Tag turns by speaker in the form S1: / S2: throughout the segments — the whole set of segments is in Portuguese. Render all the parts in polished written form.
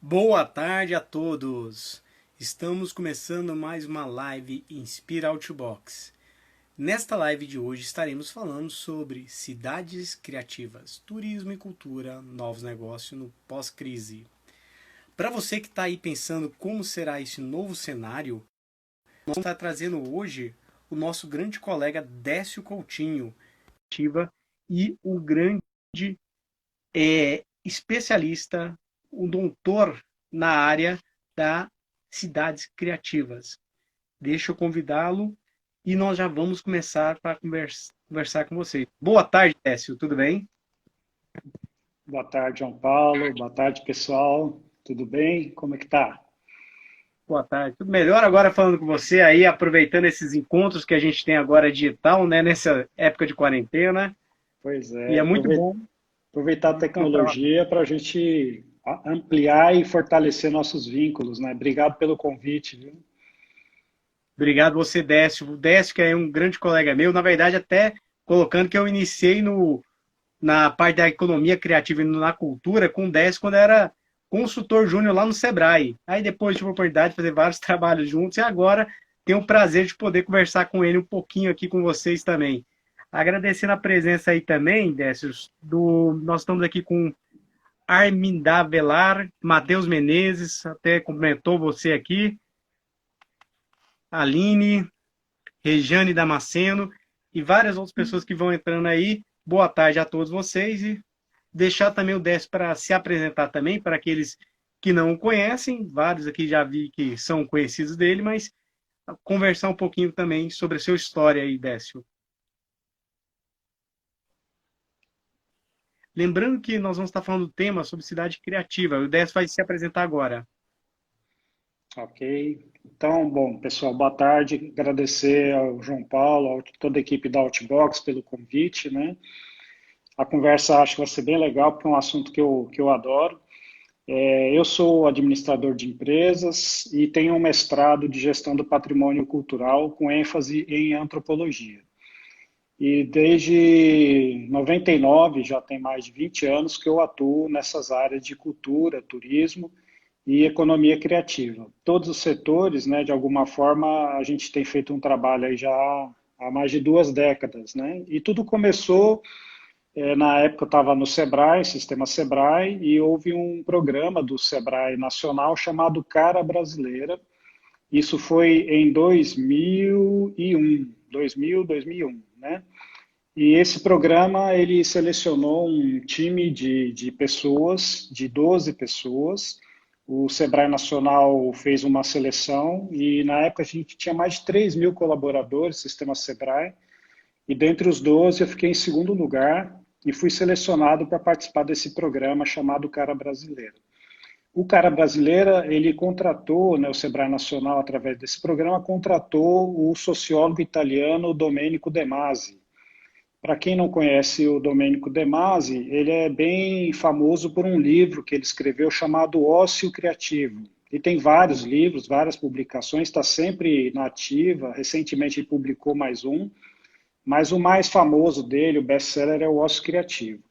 S1: Boa tarde a todos! Estamos começando mais uma live Inspira Outbox. Nesta live de hoje estaremos falando sobre cidades criativas, turismo e cultura, novos negócios no pós-crise. Para você que está aí pensando como será esse novo cenário, nós vamos estar trazendo hoje o nosso grande colega Décio Coutinho, e o grande especialista, um doutor na área das cidades criativas. Deixa eu convidá-lo e nós já vamos começar para conversar com você. Boa tarde, Décio, tudo bem?
S2: Boa tarde, João Paulo. Boa tarde, pessoal. Tudo bem? Como é que tá?
S1: Boa tarde. Tudo melhor agora falando com você aí, aproveitando esses encontros que a gente tem agora digital, né, nessa época de quarentena.
S2: Pois
S1: E
S2: é,
S1: é muito bom
S2: aproveitar a
S1: encontrar uma...
S2: tecnologia para a gente ampliar e fortalecer nossos vínculos, né? Obrigado pelo convite, viu?
S1: Obrigado você, Décio. O Décio, que é um grande colega meu, na verdade, até colocando que eu iniciei no, na parte da economia criativa e na cultura com o Décio quando era consultor júnior lá no Sebrae. Aí depois tive a oportunidade de fazer vários trabalhos juntos e agora tenho o prazer de poder conversar com ele um pouquinho aqui com vocês também. Agradecendo a presença aí também, Décio, nós estamos aqui com Arminda Velar, Matheus Menezes, até cumprimentou você aqui, Aline, Rejane Damasceno e várias outras pessoas que vão entrando aí. Boa tarde a todos vocês e deixar também o Décio para se apresentar também, para aqueles que não o conhecem, vários aqui já vi que são conhecidos dele, mas conversar um pouquinho também sobre a sua história aí, Décio. Lembrando que nós vamos estar falando do tema sobre cidade criativa. O Décio vai se apresentar agora.
S2: Ok. Então, bom, pessoal, boa tarde. Agradecer ao João Paulo, a toda a equipe da Outbox pelo convite, né? A conversa acho que vai ser bem legal, porque é um assunto que eu adoro. Eu sou administrador de empresas e tenho um mestrado de gestão do patrimônio cultural com ênfase em antropologia. E desde 99, já tem mais de 20 anos que eu atuo nessas áreas de cultura, turismo e economia criativa. Todos os setores, né, de alguma forma, a gente tem feito um trabalho aí já há mais de 2 décadas, né? E tudo começou, na época eu estava no Sebrae, sistema Sebrae, e houve um programa do Sebrae Nacional chamado Cara Brasileira. Isso foi em 2001, né? E esse programa, ele selecionou um time de pessoas, de 12 pessoas. O Sebrae Nacional fez uma seleção e na época a gente tinha mais de 3 mil colaboradores, sistema Sebrae, e dentre os 12 eu fiquei em segundo lugar e fui selecionado para participar desse programa chamado Cara Brasileira. O Cara Brasileira, ele contratou, né, o Sebrae Nacional, através desse programa, contratou o sociólogo italiano Domenico De Masi. Para quem não conhece o Domenico De Masi, ele é bem famoso por um livro que ele escreveu chamado Ócio Criativo. Ele tem vários livros, várias publicações, está sempre na ativa. Recentemente ele publicou mais um, mas o mais famoso dele, o best-seller, é o Ócio Criativo.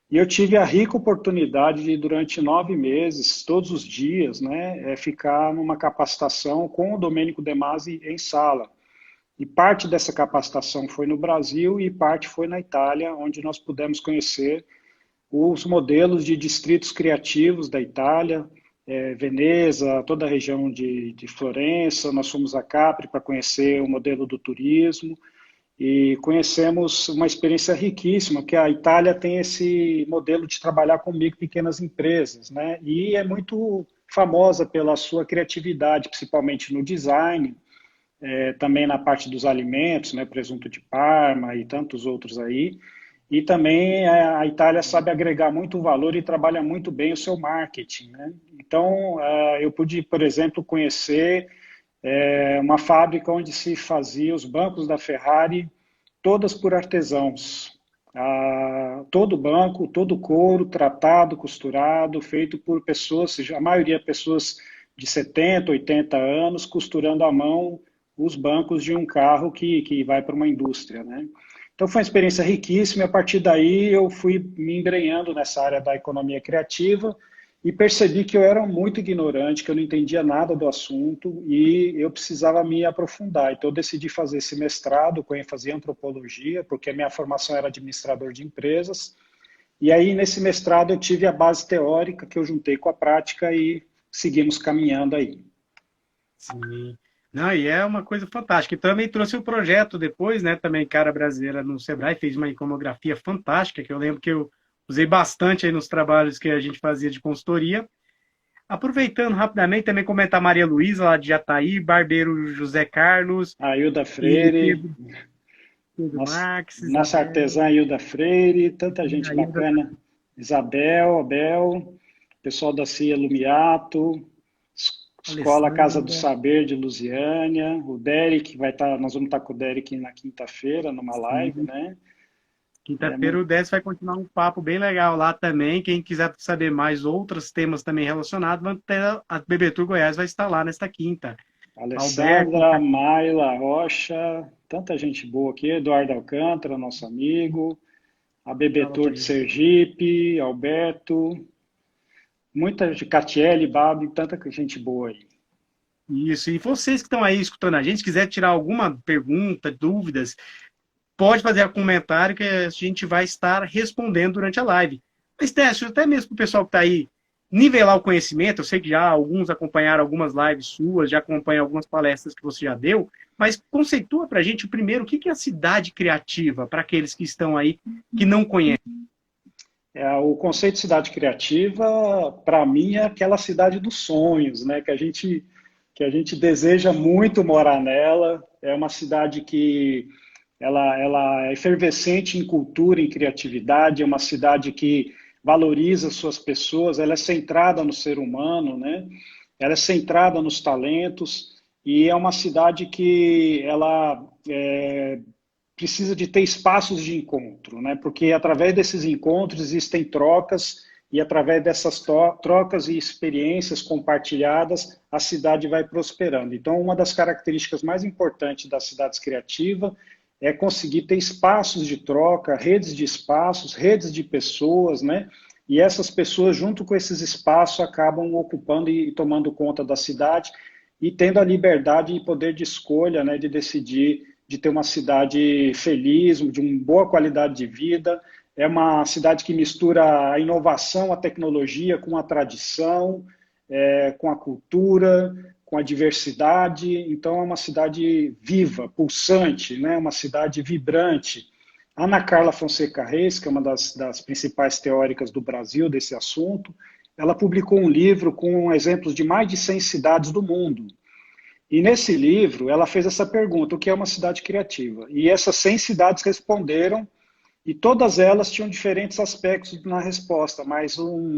S2: E eu tive a rica oportunidade de, durante 9 meses, todos os dias, né, ficar numa capacitação com o Domenico De Masi em sala. E parte dessa capacitação foi no Brasil e parte foi na Itália, onde nós pudemos conhecer os modelos de distritos criativos da Itália, Veneza, toda a região de Florença. Nós fomos a Capri para conhecer o modelo do turismo e conhecemos uma experiência riquíssima, que a Itália tem esse modelo de trabalhar com micro e pequenas empresas, né? E é muito famosa pela sua criatividade, principalmente no design, também na parte dos alimentos, né, presunto de Parma e tantos outros aí. E também a Itália sabe agregar muito valor e trabalha muito bem o seu marketing, né? Então, eu pude, por exemplo, conhecer uma fábrica onde se fazia os bancos da Ferrari, todas por artesãos. Todo banco, todo couro, tratado, costurado, feito por pessoas, a maioria pessoas de 70, 80 anos, costurando à mão os bancos de um carro que vai para uma indústria, né? Então foi uma experiência riquíssima e a partir daí eu fui me embrenhando nessa área da economia criativa e percebi que eu era muito ignorante, que eu não entendia nada do assunto e eu precisava me aprofundar. Então, eu decidi fazer esse mestrado com ênfase em antropologia, porque a minha formação era administrador de empresas. E aí, nesse mestrado, eu tive a base teórica que eu juntei com a prática e seguimos caminhando aí.
S1: Sim. Não, e é uma coisa fantástica. E também trouxe o projeto depois, né? Também Cara Brasileira no Sebrae, fez uma iconografia fantástica, que eu lembro que eu usei bastante aí nos trabalhos que a gente fazia de consultoria. Aproveitando rapidamente, também comentar Maria Luísa, lá de Jataí, Barbeiro José Carlos
S2: A Hilda
S1: e
S2: Freire,
S1: Pedro Marques,
S2: nossa
S1: Isabel,
S2: artesã Hilda Freire, tanta
S1: e
S2: gente
S1: a Hilda.
S2: bacana. Isabel, Abel, pessoal da CIA Lumiato, Escola Casa do
S1: Alessandra.
S2: Saber de Lusiânia, o Derek vai estar, nós vamos estar com o Derek na quinta-feira, numa live,
S1: Sim.
S2: né? É,
S1: Quinta-feira o 10 vai continuar um papo bem legal lá também. Quem quiser saber mais outros temas também relacionados, a BB Tour Goiás vai estar lá nesta quinta. Alberto,
S2: Alessandra, Maila Rocha, tanta gente boa aqui, Eduardo Alcântara, nosso amigo, a BB
S1: Carla
S2: Tour de
S1: Paes.
S2: Sergipe, Alberto, muita gente, Catiele, Babi, tanta gente boa aí.
S1: Isso. E vocês que estão aí escutando a gente, se quiser tirar alguma pergunta, dúvidas, pode fazer um comentário que a gente vai estar respondendo durante a live. Mas, Técio, até mesmo para o pessoal que está aí nivelar o conhecimento, eu sei que já alguns acompanharam algumas lives suas, já acompanham algumas palestras que você já deu, mas conceitua para a gente, primeiro, o que é a cidade criativa, para aqueles que estão aí que não conhecem.
S2: O conceito de cidade criativa, para mim, é aquela cidade dos sonhos, né? Que a gente deseja muito morar nela. É uma cidade que ela é efervescente em cultura, em criatividade, é uma cidade que valoriza suas pessoas, ela é centrada no ser humano, né? Ela é centrada nos talentos e é uma cidade que ela precisa de ter espaços de encontro, né? Porque através desses encontros existem trocas e através dessas trocas e experiências compartilhadas, a cidade vai prosperando. Então, uma das características mais importantes das cidades criativas é conseguir ter espaços de troca, redes de espaços, redes de pessoas, né? E essas pessoas, junto com esses espaços, acabam ocupando e tomando conta da cidade e tendo a liberdade e poder de escolha, né, de decidir, de ter uma cidade feliz, de uma boa qualidade de vida. É uma cidade que mistura a inovação, a tecnologia com a tradição, com a cultura, com a diversidade. Então, é uma cidade viva, pulsante, né? Uma cidade vibrante. Ana Carla Fonseca Reis, que é uma das principais teóricas do Brasil desse assunto, ela publicou um livro com exemplos de mais de 100 cidades do mundo. E nesse livro, ela fez essa pergunta: o que é uma cidade criativa? E essas 100 cidades responderam, e todas elas tinham diferentes aspectos na resposta, mas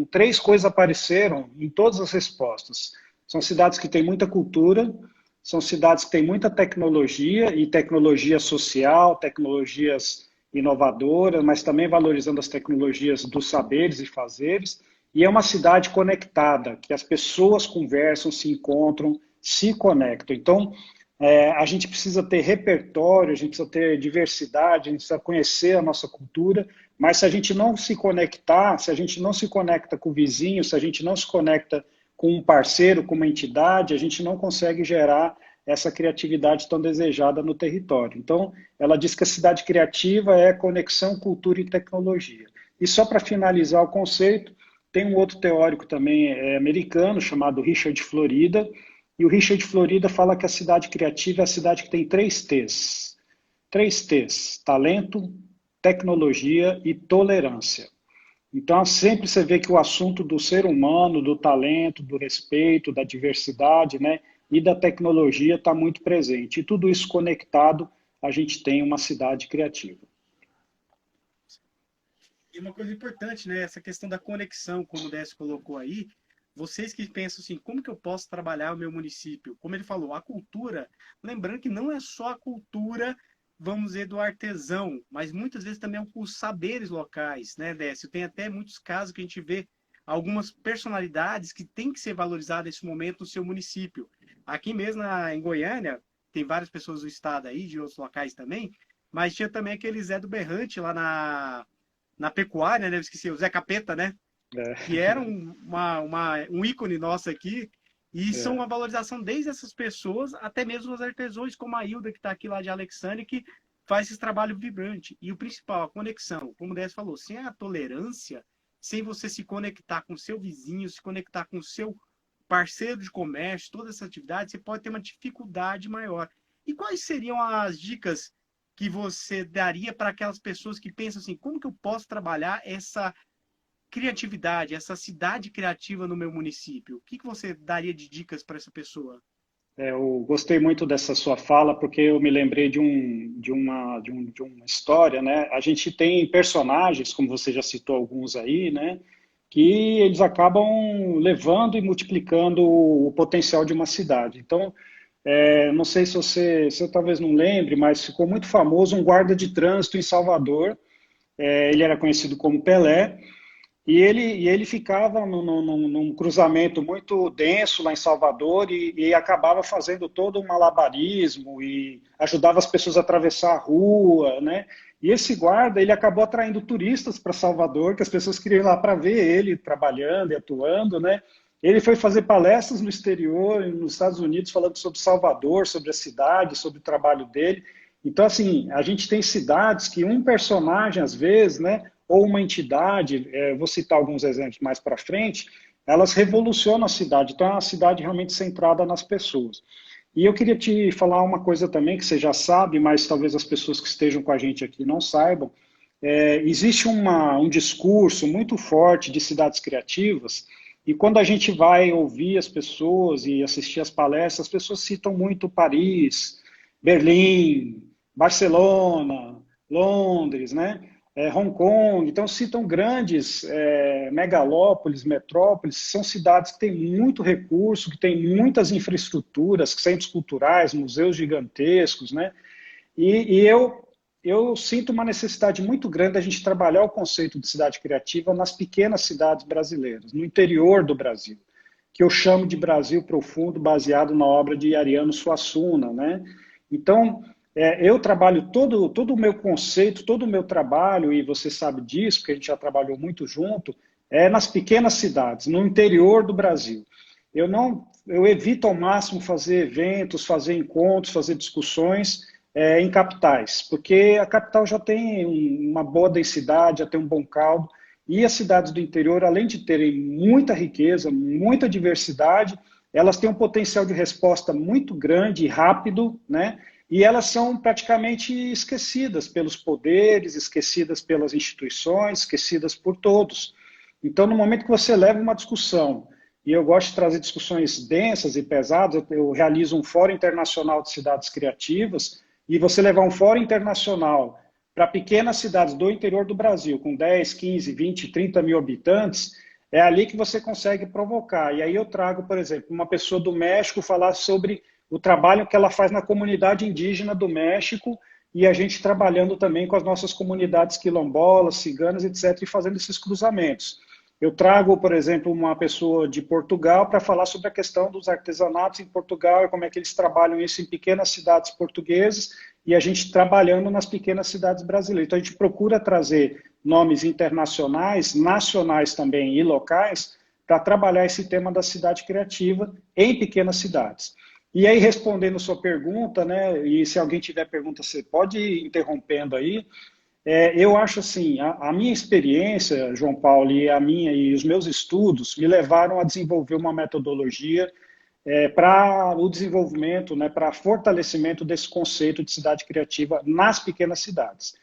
S2: três coisas apareceram em todas as respostas. São cidades que têm muita cultura, são cidades que têm muita tecnologia, e tecnologia social, tecnologias inovadoras, mas também valorizando as tecnologias dos saberes e fazeres, e é uma cidade conectada, que as pessoas conversam, se encontram, se conectam. Então, a gente precisa ter repertório, a gente precisa ter diversidade, a gente precisa conhecer a nossa cultura, mas se a gente não se conectar, se a gente não se conecta com o vizinho, se a gente não se conecta com um parceiro, com uma entidade, a gente não consegue gerar essa criatividade tão desejada no território. Então, ela diz que a cidade criativa é conexão, cultura e tecnologia. E só para finalizar o conceito, tem um outro teórico também americano, chamado Richard Florida, e o Richard Florida fala que a cidade criativa é a cidade que tem três T's. Três T's: talento, tecnologia e tolerância. Então, sempre você vê que o assunto do ser humano, do talento, do respeito, da diversidade, né, e da tecnologia está muito presente. E tudo isso conectado, a gente tem uma cidade criativa.
S1: E uma coisa importante, né? Essa questão da conexão, como o Décio colocou aí, vocês que pensam assim, como que eu posso trabalhar o meu município? Como ele falou, a cultura, lembrando que não é só a cultura, vamos dizer, do artesão, mas muitas vezes também os saberes locais, né, Décio? Tem até muitos casos que a gente vê algumas personalidades que têm que ser valorizadas nesse momento no seu município. Aqui mesmo em Goiânia, tem várias pessoas do estado aí, de outros locais também, mas tinha também aquele Zé do Berrante lá na pecuária, né? Eu esqueci, o Zé Capeta, né? que era um ícone nosso aqui, e são
S2: É.
S1: uma valorização desde essas pessoas, até mesmo os artesãos, como a Hilda, que está aqui lá de Alexandre, que faz esse trabalho vibrante. E o principal, a conexão. Como o Décio falou, sem a tolerância, sem você se conectar com o seu vizinho, se conectar com o seu parceiro de comércio, toda essa atividade, você pode ter uma dificuldade maior. E quais seriam as dicas que você daria para aquelas pessoas que pensam assim, como que eu posso trabalhar essa criatividade, essa cidade criativa no meu município? O que você daria de dicas para essa pessoa?
S2: Eu gostei muito dessa sua fala porque eu me lembrei de uma história, né? A gente tem personagens, como você já citou alguns aí, né? Que eles acabam levando e multiplicando o potencial de uma cidade. Então, não sei se eu talvez não lembre, mas ficou muito famoso um guarda de trânsito em Salvador. Ele era conhecido como Pelé. E ele ficava num cruzamento muito denso lá em Salvador e acabava fazendo todo um malabarismo e ajudava as pessoas a atravessar a rua, né? E esse guarda, ele acabou atraindo turistas para Salvador, que as pessoas queriam ir lá para ver ele trabalhando e atuando, né? Ele foi fazer palestras no exterior, nos Estados Unidos, falando sobre Salvador, sobre a cidade, sobre o trabalho dele. Então, assim, a gente tem cidades que um personagem, às vezes, né, ou uma entidade, vou citar alguns exemplos mais para frente, elas revolucionam a cidade. Então, é uma cidade realmente centrada nas pessoas. E eu queria te falar uma coisa também que você já sabe, mas talvez as pessoas que estejam com a gente aqui não saibam. Existe um discurso muito forte de cidades criativas, e quando a gente vai ouvir as pessoas e assistir as palestras, as pessoas citam muito Paris, Berlim, Barcelona, Londres, né? Hong Kong, então citam grandes megalópolis, metrópoles, são cidades que têm muito recurso, que têm muitas infraestruturas, centros culturais, museus gigantescos, né? E eu sinto uma necessidade muito grande da gente trabalhar o conceito de cidade criativa nas pequenas cidades brasileiras, no interior do Brasil, que eu chamo de Brasil profundo, baseado na obra de Ariano Suassuna, né? Então, eu trabalho todo o meu conceito, todo o meu trabalho, e você sabe disso, porque a gente já trabalhou muito junto, nas pequenas cidades, no interior do Brasil. Eu evito ao máximo fazer eventos, fazer encontros, fazer discussões em capitais, porque a capital já tem uma boa densidade, já tem um bom caldo, e as cidades do interior, além de terem muita riqueza, muita diversidade, elas têm um potencial de resposta muito grande e rápido, né? E elas são praticamente esquecidas pelos poderes, esquecidas pelas instituições, esquecidas por todos. Então, no momento que você leva uma discussão, e eu gosto de trazer discussões densas e pesadas, eu realizo um Fórum Internacional de Cidades Criativas, e você levar um fórum internacional para pequenas cidades do interior do Brasil, com 10, 15, 20, 30 mil habitantes, é ali que você consegue provocar. E aí eu trago, por exemplo, uma pessoa do México falar sobre o trabalho que ela faz na comunidade indígena do México e a gente trabalhando também com as nossas comunidades quilombolas, ciganas, etc., e fazendo esses cruzamentos. Eu trago, por exemplo, uma pessoa de Portugal para falar sobre a questão dos artesanatos em Portugal e como é que eles trabalham isso em pequenas cidades portuguesas e a gente trabalhando nas pequenas cidades brasileiras. Então, a gente procura trazer nomes internacionais, nacionais também e locais para trabalhar esse tema da cidade criativa em pequenas cidades. E aí, respondendo sua pergunta, né, e se alguém tiver pergunta, você pode ir interrompendo aí. Eu acho assim, a minha experiência, João Paulo, e os meus estudos me levaram a desenvolver uma metodologia para o desenvolvimento, né, para fortalecimento desse conceito de cidade criativa nas pequenas cidades.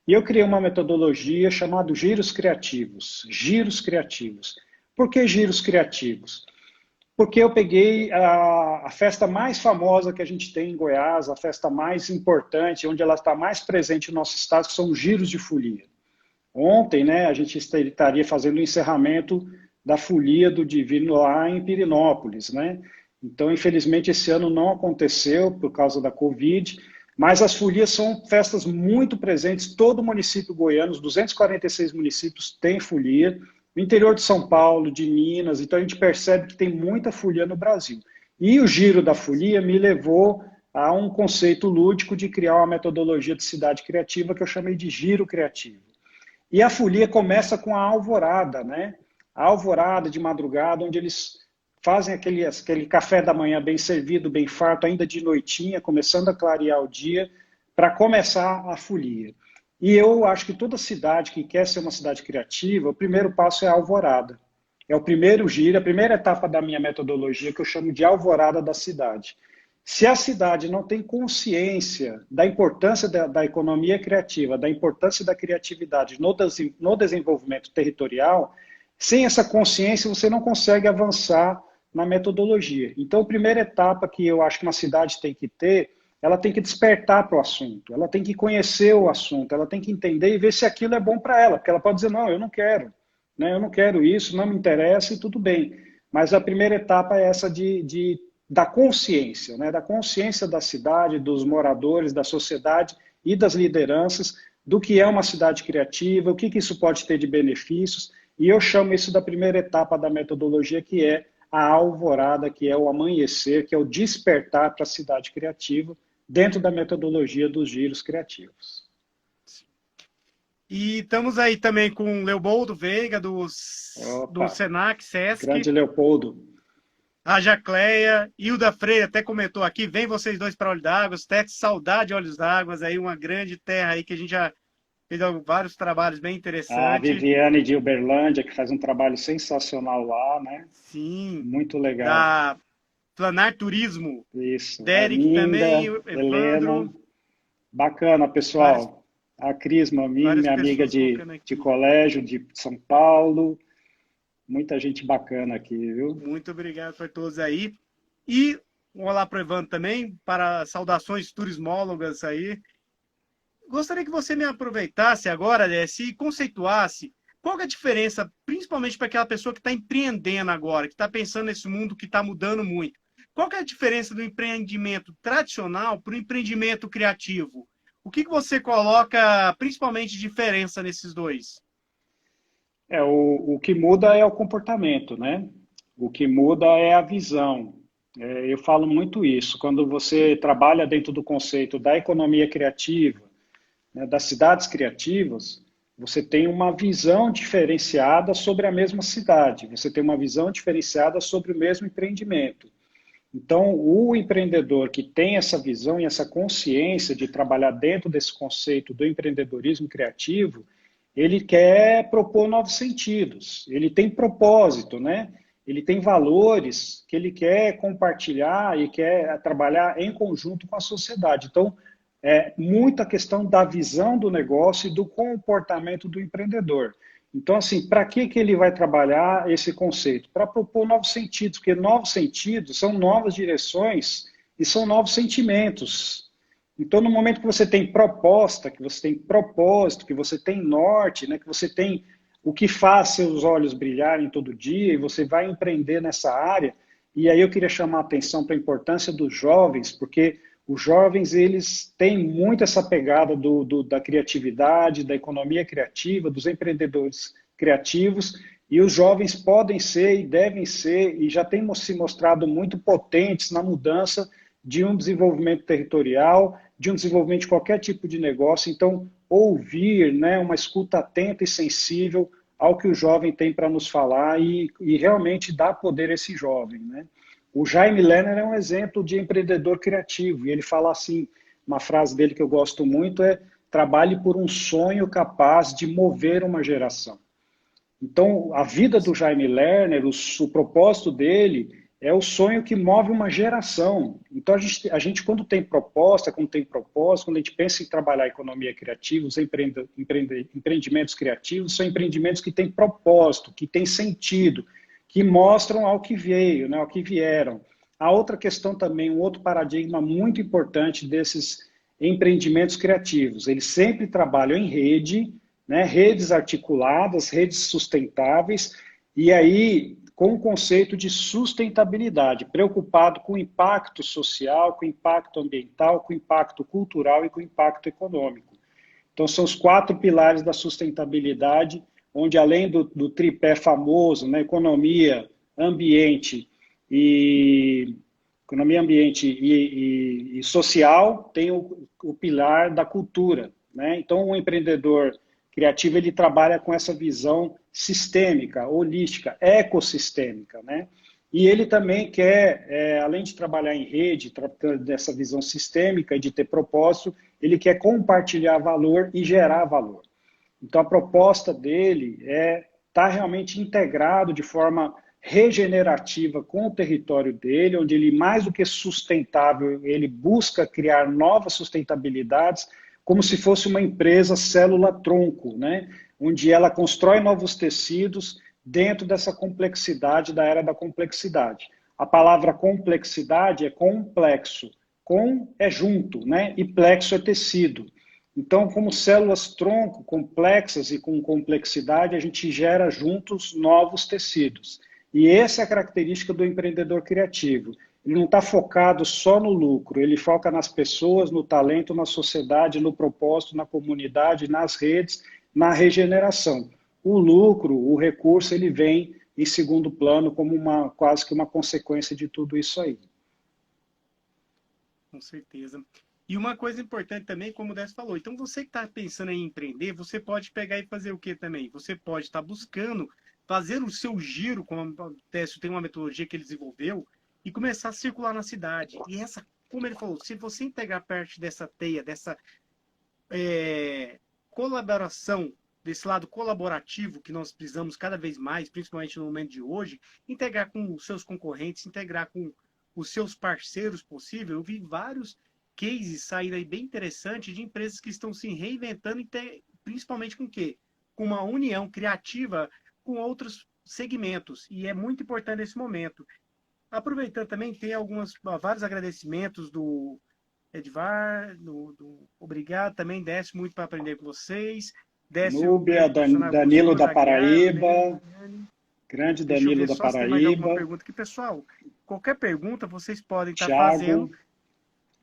S2: E eu criei uma metodologia chamada Giros Criativos. Giros Criativos. Por que giros criativos? Porque eu peguei a festa mais famosa que a gente tem em Goiás, a festa mais importante, onde ela está mais presente no nosso estado, que são os giros de folia. Ontem, né, a gente estaria fazendo o encerramento da folia do Divino lá em Pirinópolis, né? Então, infelizmente, esse ano não aconteceu por causa da Covid, mas as folias são festas muito presentes, todo o município goiano, os 246 municípios têm folia, no interior de São Paulo, de Minas, então a gente percebe que tem muita folia no Brasil. E o giro da folia me levou a um conceito lúdico de criar uma metodologia de cidade criativa que eu chamei de giro criativo. E a folia começa com a alvorada, né? a alvorada de madrugada, onde eles fazem aquele café da manhã bem servido, bem farto, ainda de noitinha, começando a clarear o dia, para começar a folia. E eu acho que toda cidade que quer ser uma cidade criativa, o primeiro passo é a alvorada. É o primeiro giro, a primeira etapa da minha metodologia, que eu chamo de alvorada da cidade. Se a cidade não tem consciência da importância da economia criativa, da importância da criatividade no desenvolvimento territorial, sem essa consciência você não consegue avançar na metodologia. Então, a primeira etapa que eu acho que uma cidade tem que ter, ela tem que despertar para o assunto, ela tem que conhecer o assunto, ela tem que entender e ver se aquilo é bom para ela, porque ela pode dizer, não, eu não quero, né? Eu não quero isso, não me interessa e tudo bem. Mas a primeira etapa é essa da consciência, né? Da consciência da cidade, dos moradores, da sociedade e das lideranças, do que é uma cidade criativa, o que isso pode ter de benefícios, e eu chamo isso da primeira etapa da metodologia, que é a alvorada, que é o amanhecer, que é o despertar para a cidade criativa, dentro da metodologia dos giros criativos.
S1: E estamos aí também com o Leopoldo Veiga, do Senac, Sesc.
S2: Grande Leopoldo.
S1: A Jacleia, Hilda Freire até comentou aqui, vem vocês dois para Olhos d'Água, Tex, saudade de Olhos d'Água, aí uma grande terra aí que a gente já fez vários trabalhos bem interessantes.
S2: A Viviane de Uberlândia, que faz um trabalho sensacional lá, né?
S1: Sim.
S2: Muito legal.
S1: Da Planar Turismo.
S2: Isso.
S1: Derek
S2: Ninda,
S1: também,
S2: Helena. Bacana, pessoal. A Crisma, minha amiga de colégio de São Paulo. Muita gente bacana aqui, viu?
S1: Muito obrigado por todos aí. E um olá para o Evandro também, para saudações turismólogas aí. Gostaria que você me aproveitasse agora, e conceituasse qual é a diferença, principalmente para aquela pessoa que está empreendendo agora, que está pensando nesse mundo que está mudando muito. Qual é a diferença do empreendimento tradicional para o empreendimento criativo? O que você coloca principalmente de diferença nesses dois?
S2: O que muda é o comportamento, né? O que muda é a visão. Eu falo muito isso. Quando você trabalha dentro do conceito da economia criativa, né, das cidades criativas, você tem uma visão diferenciada sobre a mesma cidade, você tem uma visão diferenciada sobre o mesmo empreendimento. Então, o empreendedor que tem essa visão e essa consciência de trabalhar dentro desse conceito do empreendedorismo criativo, ele quer propor novos sentidos, ele tem propósito, né? Ele tem valores que ele quer compartilhar e quer trabalhar em conjunto com a sociedade. Então, é muita questão da visão do negócio e do comportamento do empreendedor. Então, assim, para que ele vai trabalhar esse conceito? Para propor novos sentidos, porque novos sentidos são novas direções e são novos sentimentos. Então, no momento que você tem proposta, que você tem propósito, que você tem norte, né, que você tem o que faz seus olhos brilharem todo dia e você vai empreender nessa área, e aí eu queria chamar a atenção para a importância dos jovens, porque os jovens, eles têm muito essa pegada da criatividade, da economia criativa, dos empreendedores criativos, e os jovens podem ser e devem ser, e já têm se mostrado muito potentes na mudança de um desenvolvimento territorial, de um desenvolvimento de qualquer tipo de negócio. Então, ouvir, né, uma escuta atenta e sensível ao que o jovem tem para nos falar e realmente dar poder a esse jovem, né? O Jaime Lerner é um exemplo de empreendedor criativo, e ele fala assim, uma frase dele que eu gosto muito é: trabalhe por um sonho capaz de mover uma geração. Então, a vida do Jaime Lerner, o propósito dele é o sonho que move uma geração. Então, a gente quando tem proposta, quando tem propósito, quando a gente pensa em trabalhar a economia criativa, os empreendimentos criativos são empreendimentos que têm propósito, que têm sentido, que mostram ao que veio, né, ao que vieram. A outra questão também, um outro paradigma muito importante desses empreendimentos criativos, eles sempre trabalham em rede, né, redes articuladas, redes sustentáveis, e aí com o conceito de sustentabilidade, preocupado com o impacto social, com o impacto ambiental, com o impacto cultural e com o impacto econômico. Então, são os 4 pilares da sustentabilidade, onde além do tripé famoso, né, economia, ambiente e social, tem o pilar da cultura, né? Então, um empreendedor criativo ele trabalha com essa visão sistêmica, holística, ecossistêmica, né? E ele também quer, além de trabalhar em rede, tratando dessa visão sistêmica e de ter propósito, ele quer compartilhar valor e gerar valor. Então, a proposta dele é estar realmente integrado de forma regenerativa com o território dele, onde ele, mais do que sustentável, ele busca criar novas sustentabilidades, como se fosse uma empresa célula-tronco, né? Onde ela constrói novos tecidos dentro dessa complexidade, da era da complexidade. A palavra complexidade é complexo. Com é junto, né? E plexo é tecido. Então, como células-tronco complexas e com complexidade, a gente gera juntos novos tecidos. E essa é a característica do empreendedor criativo. Ele não está focado só no lucro, ele foca nas pessoas, no talento, na sociedade, no propósito, na comunidade, nas redes, na regeneração. O lucro, o recurso, ele vem em segundo plano como quase que uma consequência de tudo isso aí.
S1: Com certeza. E uma coisa importante também, como o Décio falou, então você que está pensando em empreender, você pode pegar e fazer o que também? Você pode estar buscando fazer o seu giro, como o Décio tem uma metodologia que ele desenvolveu, e começar a circular na cidade. E essa, como ele falou, se você integrar parte dessa teia, dessa colaboração, desse lado colaborativo que nós precisamos cada vez mais, principalmente no momento de hoje, integrar com os seus concorrentes, integrar com os seus parceiros possível. Eu vi vários cases saírem aí bem interessantes de empresas que estão se reinventando, principalmente com o quê? Com uma união criativa com outros segmentos. E é muito importante nesse momento. Aproveitando também, tem vários agradecimentos do Edvar, obrigado também, Décio, muito para aprender com vocês. Décio,
S2: Núbia, Danilo da Paraíba, grande Danilo da Paraíba. Deixa eu ver só se tem mais alguma
S1: pergunta aqui. Pessoal, qualquer pergunta vocês podem estar
S2: Thiago.
S1: Fazendo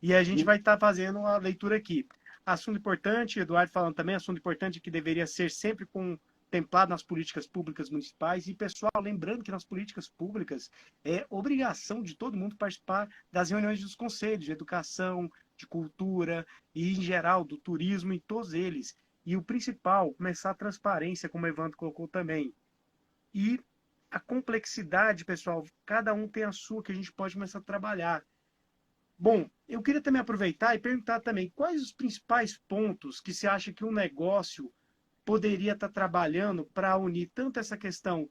S1: e a gente vai estar fazendo a leitura aqui. Assunto importante, Eduardo falando também, assunto importante que deveria ser sempre contemplado nas políticas públicas municipais. E, pessoal, lembrando que nas políticas públicas é obrigação de todo mundo participar das reuniões dos conselhos de educação, de cultura e, em geral, do turismo, em todos eles. E o principal, começar a transparência, como o Evandro colocou também. E a complexidade, pessoal, cada um tem a sua, que a gente pode começar a trabalhar. Bom, eu queria também aproveitar e perguntar também, quais os principais pontos que você acha que um negócio poderia estar trabalhando para unir tanto essa questão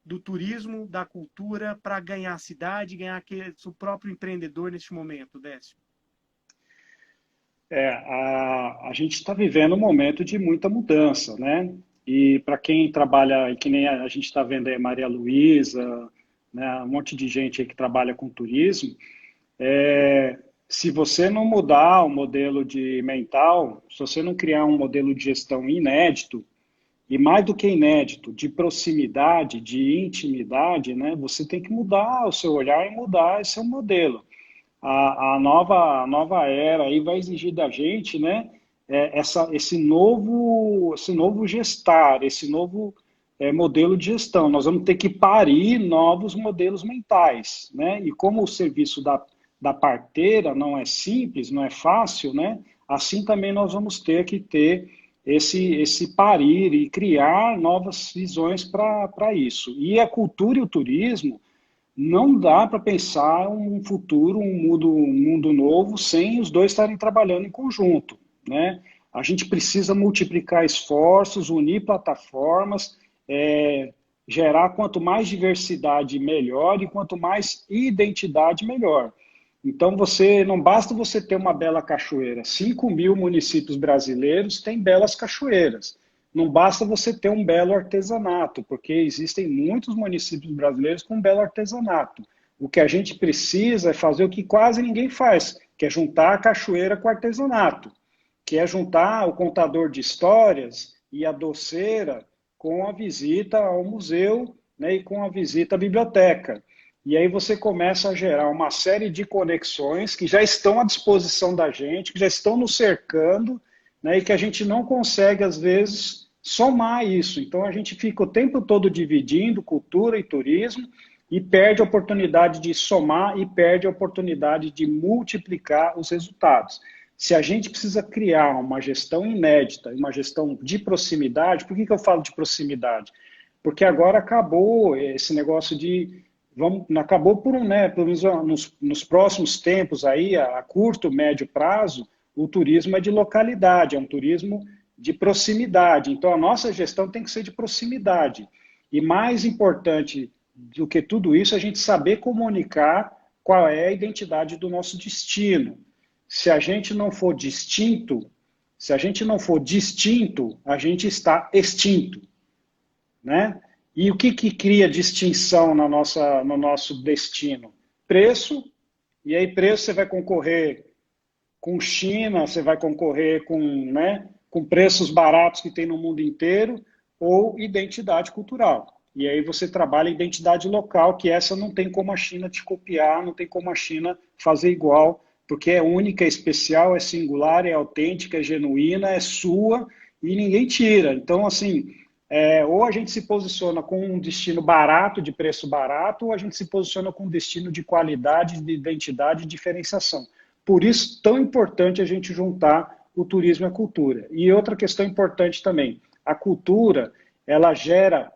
S1: do turismo, da cultura, para ganhar a cidade, ganhar o próprio empreendedor neste momento, Décio?
S2: A gente está vivendo um momento de muita mudança, né? E para quem trabalha, que nem a gente está vendo aí, Maria Luísa, né, um monte de gente aí que trabalha com turismo, se você não mudar o modelo de mental, se você não criar um modelo de gestão inédito, e mais do que inédito, de proximidade, de intimidade, né, você tem que mudar o seu olhar e mudar esse seu modelo. A nova era aí vai exigir da gente, né, esse novo gestar, esse novo modelo de gestão. Nós vamos ter que parir novos modelos mentais, né? E como o serviço da parteira não é simples, não é fácil, né? Assim também nós vamos ter que ter esse parir e criar novas visões para isso. E a cultura e o turismo, não dá para pensar um futuro, um mundo novo, sem os dois estarem trabalhando em conjunto, né? A gente precisa multiplicar esforços, unir plataformas, gerar quanto mais diversidade, melhor, e quanto mais identidade, melhor. Então, não basta você ter uma bela cachoeira. 5.000 municípios brasileiros têm belas cachoeiras. Não basta você ter um belo artesanato, porque existem muitos municípios brasileiros com belo artesanato. O que a gente precisa é fazer o que quase ninguém faz, que é juntar a cachoeira com o artesanato, que é juntar o contador de histórias e a doceira com a visita ao museu, né, e com a visita à biblioteca. E aí você começa a gerar uma série de conexões que já estão à disposição da gente, que já estão nos cercando, né, e que a gente não consegue, às vezes, somar isso. Então, a gente fica o tempo todo dividindo cultura e turismo e perde a oportunidade de somar e perde a oportunidade de multiplicar os resultados. Se a gente precisa criar uma gestão inédita, uma gestão de proximidade, por que que eu falo de proximidade? Porque agora acabou esse negócio de acabou por né, pelo menos nos próximos tempos aí, a curto, médio prazo, o turismo é de localidade, é um turismo de proximidade. Então a nossa gestão tem que ser de proximidade. E mais importante do que tudo isso, a gente saber comunicar qual é a identidade do nosso destino. Se a gente não for distinto, se a gente não for distinto, a gente está extinto, né? E o que, que cria distinção no nosso destino? Preço, e aí preço você vai concorrer com China, você vai concorrer com, né, com preços baratos que tem no mundo inteiro, ou identidade cultural. E aí você trabalha a identidade local, que essa não tem como a China te copiar, não tem como a China fazer igual, porque é única, é especial, é singular, é autêntica, é genuína, é sua, e ninguém tira. Então, assim, ou a gente se posiciona com um destino barato, de preço barato, ou a gente se posiciona com um destino de qualidade, de identidade e diferenciação. Por isso, tão importante a gente juntar o turismo e a cultura. E outra questão importante também, a cultura, ela gera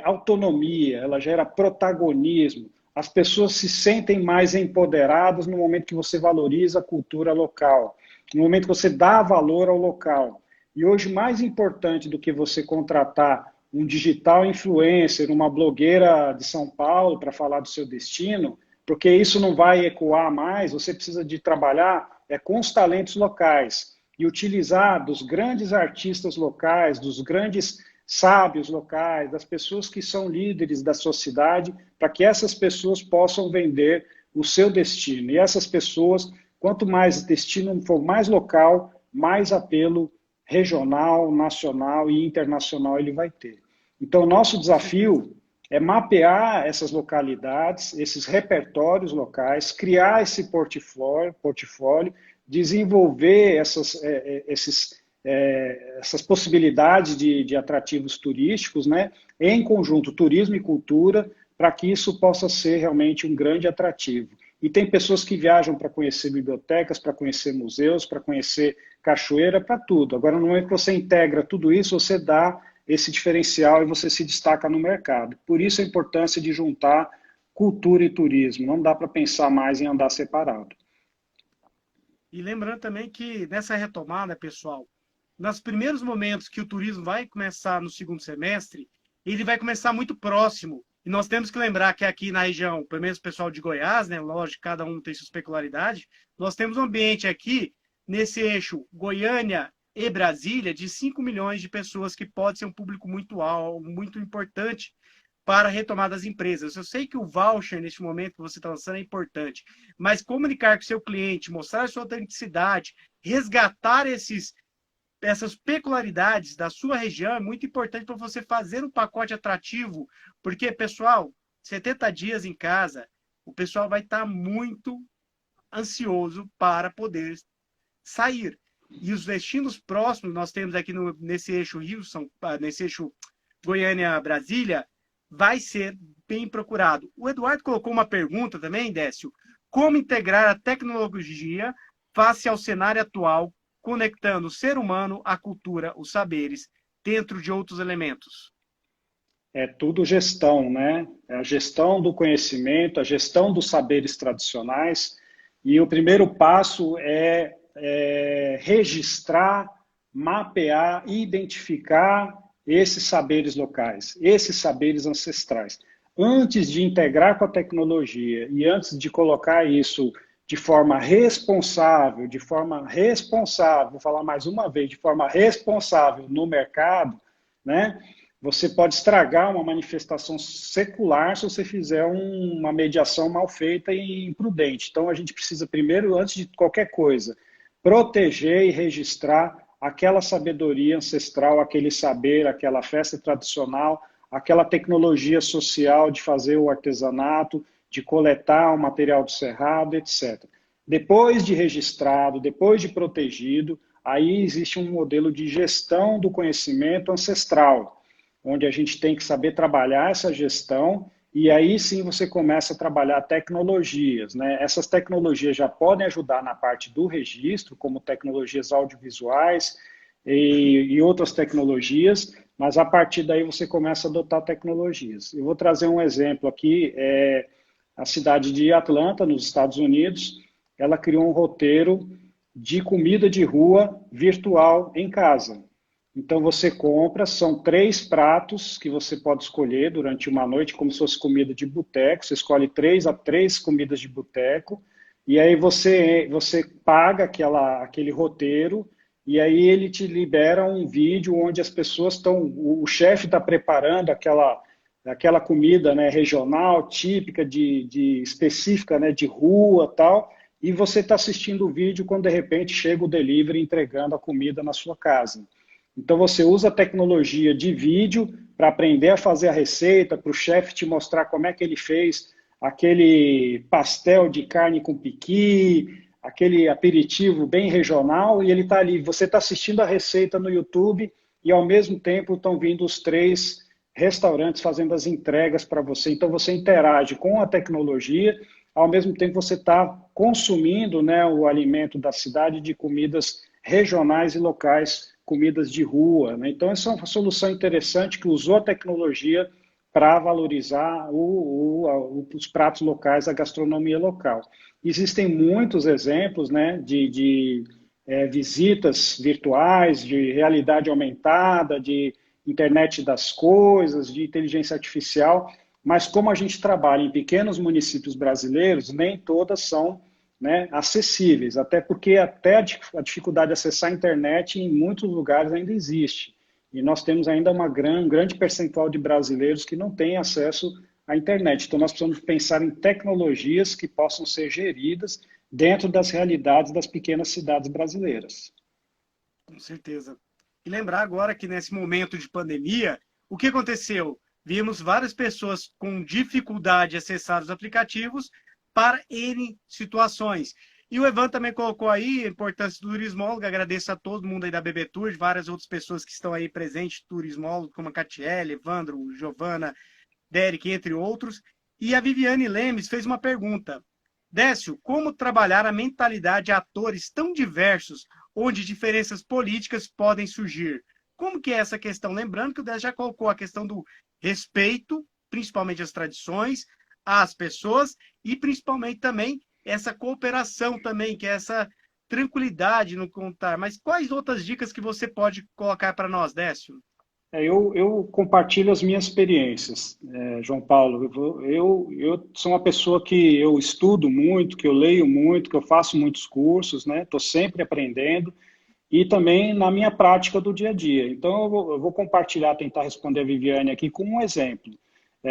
S2: autonomia, ela gera protagonismo, as pessoas se sentem mais empoderadas no momento que você valoriza a cultura local, no momento que você dá valor ao local. E hoje, mais importante do que você contratar um digital influencer, uma blogueira de São Paulo para falar do seu destino, porque isso não vai ecoar mais, você precisa de trabalhar com os talentos locais e utilizar dos grandes artistas locais, dos grandes sábios locais, das pessoas que são líderes da sociedade, para que essas pessoas possam vender o seu destino. E essas pessoas, quanto mais destino for mais local, mais apelo regional, nacional e internacional ele vai ter. Então, o nosso desafio é mapear essas localidades, esses repertórios locais, criar esse portfólio, desenvolver essas possibilidades de atrativos turísticos, né, em conjunto turismo e cultura, para que isso possa ser realmente um grande atrativo. E tem pessoas que viajam para conhecer bibliotecas, para conhecer museus, para conhecer cachoeira, para tudo. Agora, no momento que você integra tudo isso, você dá esse diferencial e você se destaca no mercado. Por isso a importância de juntar cultura e turismo. Não dá para pensar mais em andar separado.
S1: E lembrando também que nessa retomada, pessoal, nos primeiros momentos que o turismo vai começar no segundo semestre, ele vai começar muito próximo. E nós temos que lembrar que aqui na região, pelo menos o pessoal de Goiás, né, lógico, cada um tem sua peculiaridade, nós temos um ambiente aqui, nesse eixo Goiânia e Brasília, de 5 milhões de pessoas, que pode ser um público muito alto, muito importante para a retomada das empresas. Eu sei que o voucher, neste momento que você está lançando, é importante, mas comunicar com o seu cliente, mostrar a sua autenticidade, resgatar essas peculiaridades da sua região é muito importante para você fazer um pacote atrativo, porque, pessoal, 70 dias em casa, o pessoal vai estar muito ansioso para poder sair. E os destinos próximos, nós temos aqui nesse eixo nesse eixo Goiânia-Brasília, vai ser bem procurado. O Eduardo colocou uma pergunta também, Décio: como integrar a tecnologia face ao cenário atual, conectando o ser humano, a cultura, os saberes, dentro de outros elementos?
S2: É tudo gestão, né? É a gestão do conhecimento, a gestão dos saberes tradicionais. E o primeiro passo é registrar, mapear e identificar esses saberes locais, esses saberes ancestrais. Antes de integrar com a tecnologia e antes de colocar isso de forma responsável, vou falar mais uma vez, de forma responsável no mercado, né? Você pode estragar uma manifestação secular se você fizer uma mediação mal feita e imprudente. Então, a gente precisa primeiro, antes de qualquer coisa, proteger e registrar aquela sabedoria ancestral, aquele saber, aquela festa tradicional, aquela tecnologia social de fazer o artesanato, de coletar o material do cerrado, etc. Depois de registrado, depois de protegido, aí existe um modelo de gestão do conhecimento ancestral, onde a gente tem que saber trabalhar essa gestão e aí sim você começa a trabalhar tecnologias, né? Essas tecnologias já podem ajudar na parte do registro, como tecnologias audiovisuais e outras tecnologias, mas a partir daí você começa a adotar tecnologias. Eu vou trazer um exemplo aqui, a cidade de Atlanta, nos Estados Unidos, ela criou um roteiro de comida de rua virtual em casa. Então você compra, são 3 pratos que você pode escolher durante uma noite, como se fosse comida de boteco. Você escolhe 3 comidas de boteco, e aí você paga aquele roteiro, e aí ele te libera um vídeo onde as pessoas estão, o chefe está preparando aquela comida, né, regional, típica, específica, né, de rua tal, e você está assistindo o vídeo quando de repente chega o delivery entregando a comida na sua casa. Então você usa a tecnologia de vídeo para aprender a fazer a receita, para o chefe te mostrar como é que ele fez aquele pastel de carne com piqui, aquele aperitivo bem regional, e ele está ali. Você está assistindo a receita no YouTube e ao mesmo tempo estão vindo os 3 restaurantes fazendo as entregas para você. Então você interage com a tecnologia, ao mesmo tempo você está consumindo, né, o alimento da cidade de comidas regionais e locais, comidas de rua, né? Então, essa é uma solução interessante que usou a tecnologia para valorizar os pratos locais, a gastronomia local. Existem muitos exemplos, né, de visitas virtuais, de realidade aumentada, de internet das coisas, de inteligência artificial, mas como a gente trabalha em pequenos municípios brasileiros, nem todas são, né, acessíveis, até porque até a dificuldade de acessar a internet em muitos lugares ainda existe. E nós temos ainda um grande percentual de brasileiros que não têm acesso à internet. Então, nós precisamos pensar em tecnologias que possam ser geridas dentro das realidades das pequenas cidades brasileiras.
S1: Com certeza. E lembrar agora que nesse momento de pandemia, o que aconteceu? Vimos várias pessoas com dificuldade de acessar os aplicativos para N situações. E o Evan também colocou aí a importância do turismólogo. Agradeço a todo mundo aí da BB Tour, várias outras pessoas que estão aí presentes, turismólogo, como a Catiele, Evandro, Giovana, Derek, entre outros. E a Viviane Lemes fez uma pergunta. Décio, como trabalhar a mentalidade de atores tão diversos, onde diferenças políticas podem surgir? Como que é essa questão? Lembrando que o Décio já colocou a questão do respeito, principalmente às tradições, às pessoas, e principalmente também essa cooperação também, que é essa tranquilidade no contar. Mas quais outras dicas que você pode colocar para nós, Décio?
S2: Eu compartilho as minhas experiências, João Paulo. Eu sou uma pessoa que eu estudo muito, que eu leio muito, que eu faço muitos cursos, né? Estou sempre aprendendo e também na minha prática do dia a dia. Então, eu vou compartilhar, tentar responder a Viviane aqui com um exemplo.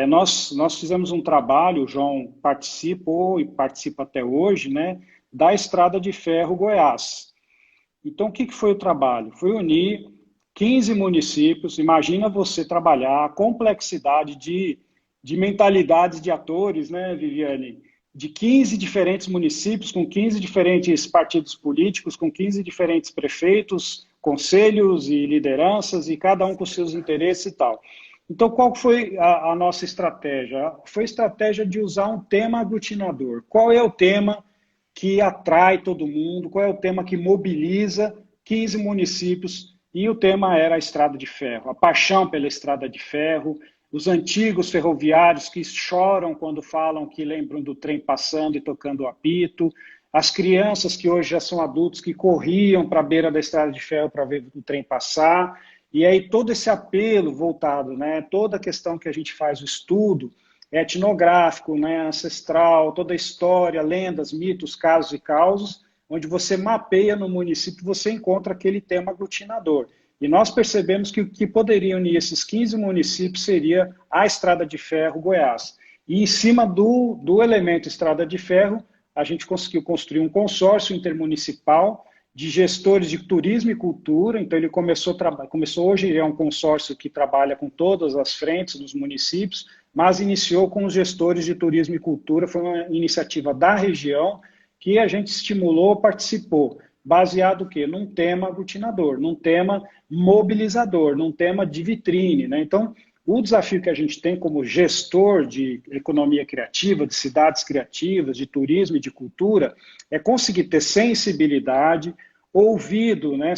S2: Nós fizemos um trabalho, o João participou e participa até hoje, né? Da Estrada de Ferro Goiás. Então, o que foi o trabalho? Foi unir 15 municípios. Imagina você trabalhar a complexidade de mentalidades de atores, né, Viviane? De 15 diferentes municípios, com 15 diferentes partidos políticos, com 15 diferentes prefeitos, conselhos e lideranças, e cada um com seus interesses e tal. Então, qual foi a nossa estratégia? Foi a estratégia de usar um tema aglutinador. Qual é o tema que atrai todo mundo? Qual é o tema que mobiliza 15 municípios? E o tema era a Estrada de Ferro, a paixão pela Estrada de Ferro, os antigos ferroviários que choram quando falam que lembram do trem passando e tocando o apito, as crianças que hoje já são adultos que corriam para a beira da Estrada de Ferro para ver o trem passar, e aí todo esse apelo voltado, né, toda a questão que a gente faz, o estudo etnográfico, né, ancestral, toda a história, lendas, mitos, casos e causos, onde você mapeia no município, você encontra aquele tema aglutinador. E nós percebemos que o que poderia unir esses 15 municípios seria a Estrada de Ferro Goiás. E em cima do elemento Estrada de Ferro, a gente conseguiu construir um consórcio intermunicipal de gestores de turismo e cultura. Então ele começou hoje é um consórcio que trabalha com todas as frentes dos municípios, mas iniciou com os gestores de turismo e cultura. Foi uma iniciativa da região que a gente estimulou, participou, baseado o quê? Num tema aglutinador, num tema mobilizador, num tema de vitrine, né? Então, O desafio que a gente tem como gestor de economia criativa, de cidades criativas, de turismo e de cultura, é conseguir ter sensibilidade, ouvido, né,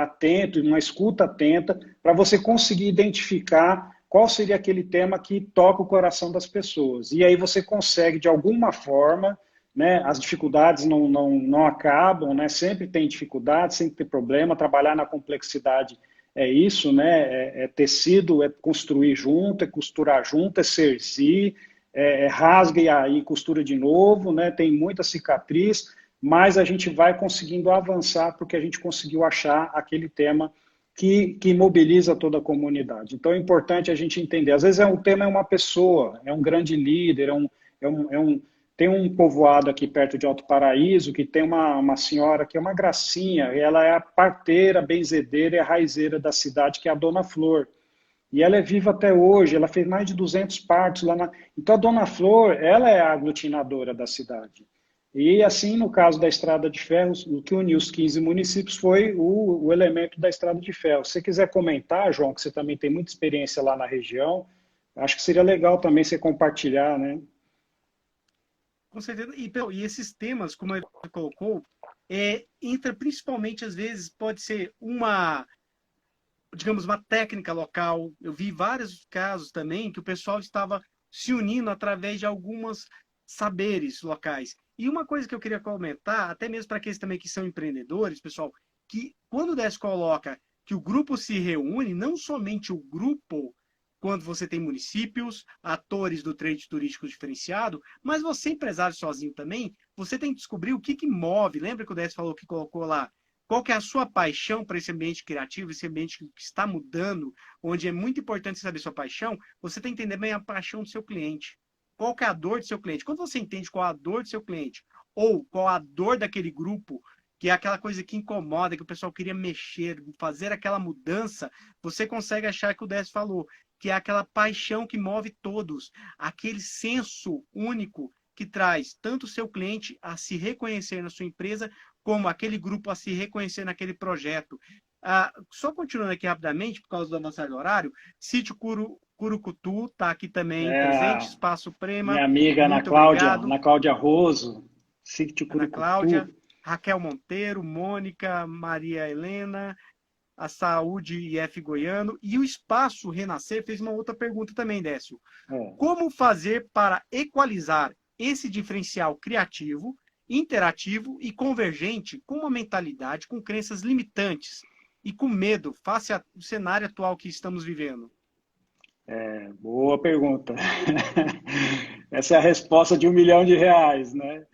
S2: atento, uma escuta atenta, para você conseguir identificar qual seria aquele tema que toca o coração das pessoas. E aí você consegue, de alguma forma, né, as dificuldades não acabam, né, sempre tem dificuldade, sempre tem problema, trabalhar na complexidade é isso, né, é tecido, é construir junto, é costurar junto, é cerzir, rasga e aí costura de novo, né, tem muita cicatriz, mas a gente vai conseguindo avançar porque a gente conseguiu achar aquele tema que mobiliza toda a comunidade. Então é importante a gente entender. Às vezes o tema é uma pessoa, é um grande líder, tem um povoado aqui perto de Alto Paraíso que tem uma senhora que é uma gracinha, ela é a parteira, benzedeira e a raizeira da cidade, que é a Dona Flor. E ela é viva até hoje, ela fez mais de 200 partos lá na... Então a Dona Flor, ela é a aglutinadora da cidade. E assim, no caso da Estrada de Ferro, o que uniu os 15 municípios foi o elemento da Estrada de Ferro. Se você quiser comentar, João, que você também tem muita experiência lá na região, acho que seria legal também você compartilhar, né?
S1: Com certeza. E esses temas, como ele colocou, entra principalmente, às vezes, pode ser uma, digamos, uma técnica local. Eu vi vários casos também que o pessoal estava se unindo através de alguns saberes locais. E uma coisa que eu queria comentar, até mesmo para aqueles também que são empreendedores, pessoal, que quando o DES coloca que o grupo se reúne, não somente o grupo, quando você tem municípios, atores do trade turístico diferenciado, mas você, empresário sozinho também, você tem que descobrir o que move. Lembra que o DES falou que colocou lá qual que é a sua paixão para esse ambiente criativo, esse ambiente que está mudando, onde é muito importante saber sua paixão, você tem que entender bem a paixão do seu cliente. Qual que é a dor do seu cliente? Quando você entende qual é a dor do seu cliente, ou qual a dor daquele grupo, que é aquela coisa que incomoda, que o pessoal queria mexer, fazer aquela mudança, você consegue achar que o Décio falou, que é aquela paixão que move todos, aquele senso único que traz tanto o seu cliente a se reconhecer na sua empresa, como aquele grupo a se reconhecer naquele projeto. Só continuando aqui rapidamente, por causa do avançar do horário, Sítio Curucutu está aqui também presente,
S2: É,
S1: Espaço Prema,
S2: minha amiga
S1: muito obrigado.
S2: Ana Cláudia Roso, Sítio
S1: Ana
S2: Curucutu.
S1: Cláudia, Raquel Monteiro, Mônica, Maria Helena, a Saúde IF Goiano, e o Espaço Renascer fez uma outra pergunta também, Décio.
S2: É.
S1: Como fazer para equalizar esse diferencial criativo, interativo e convergente com uma mentalidade, com crenças limitantes e com medo face ao cenário atual que estamos vivendo?
S2: Boa pergunta. Essa é a resposta de R$ 1 milhão, né?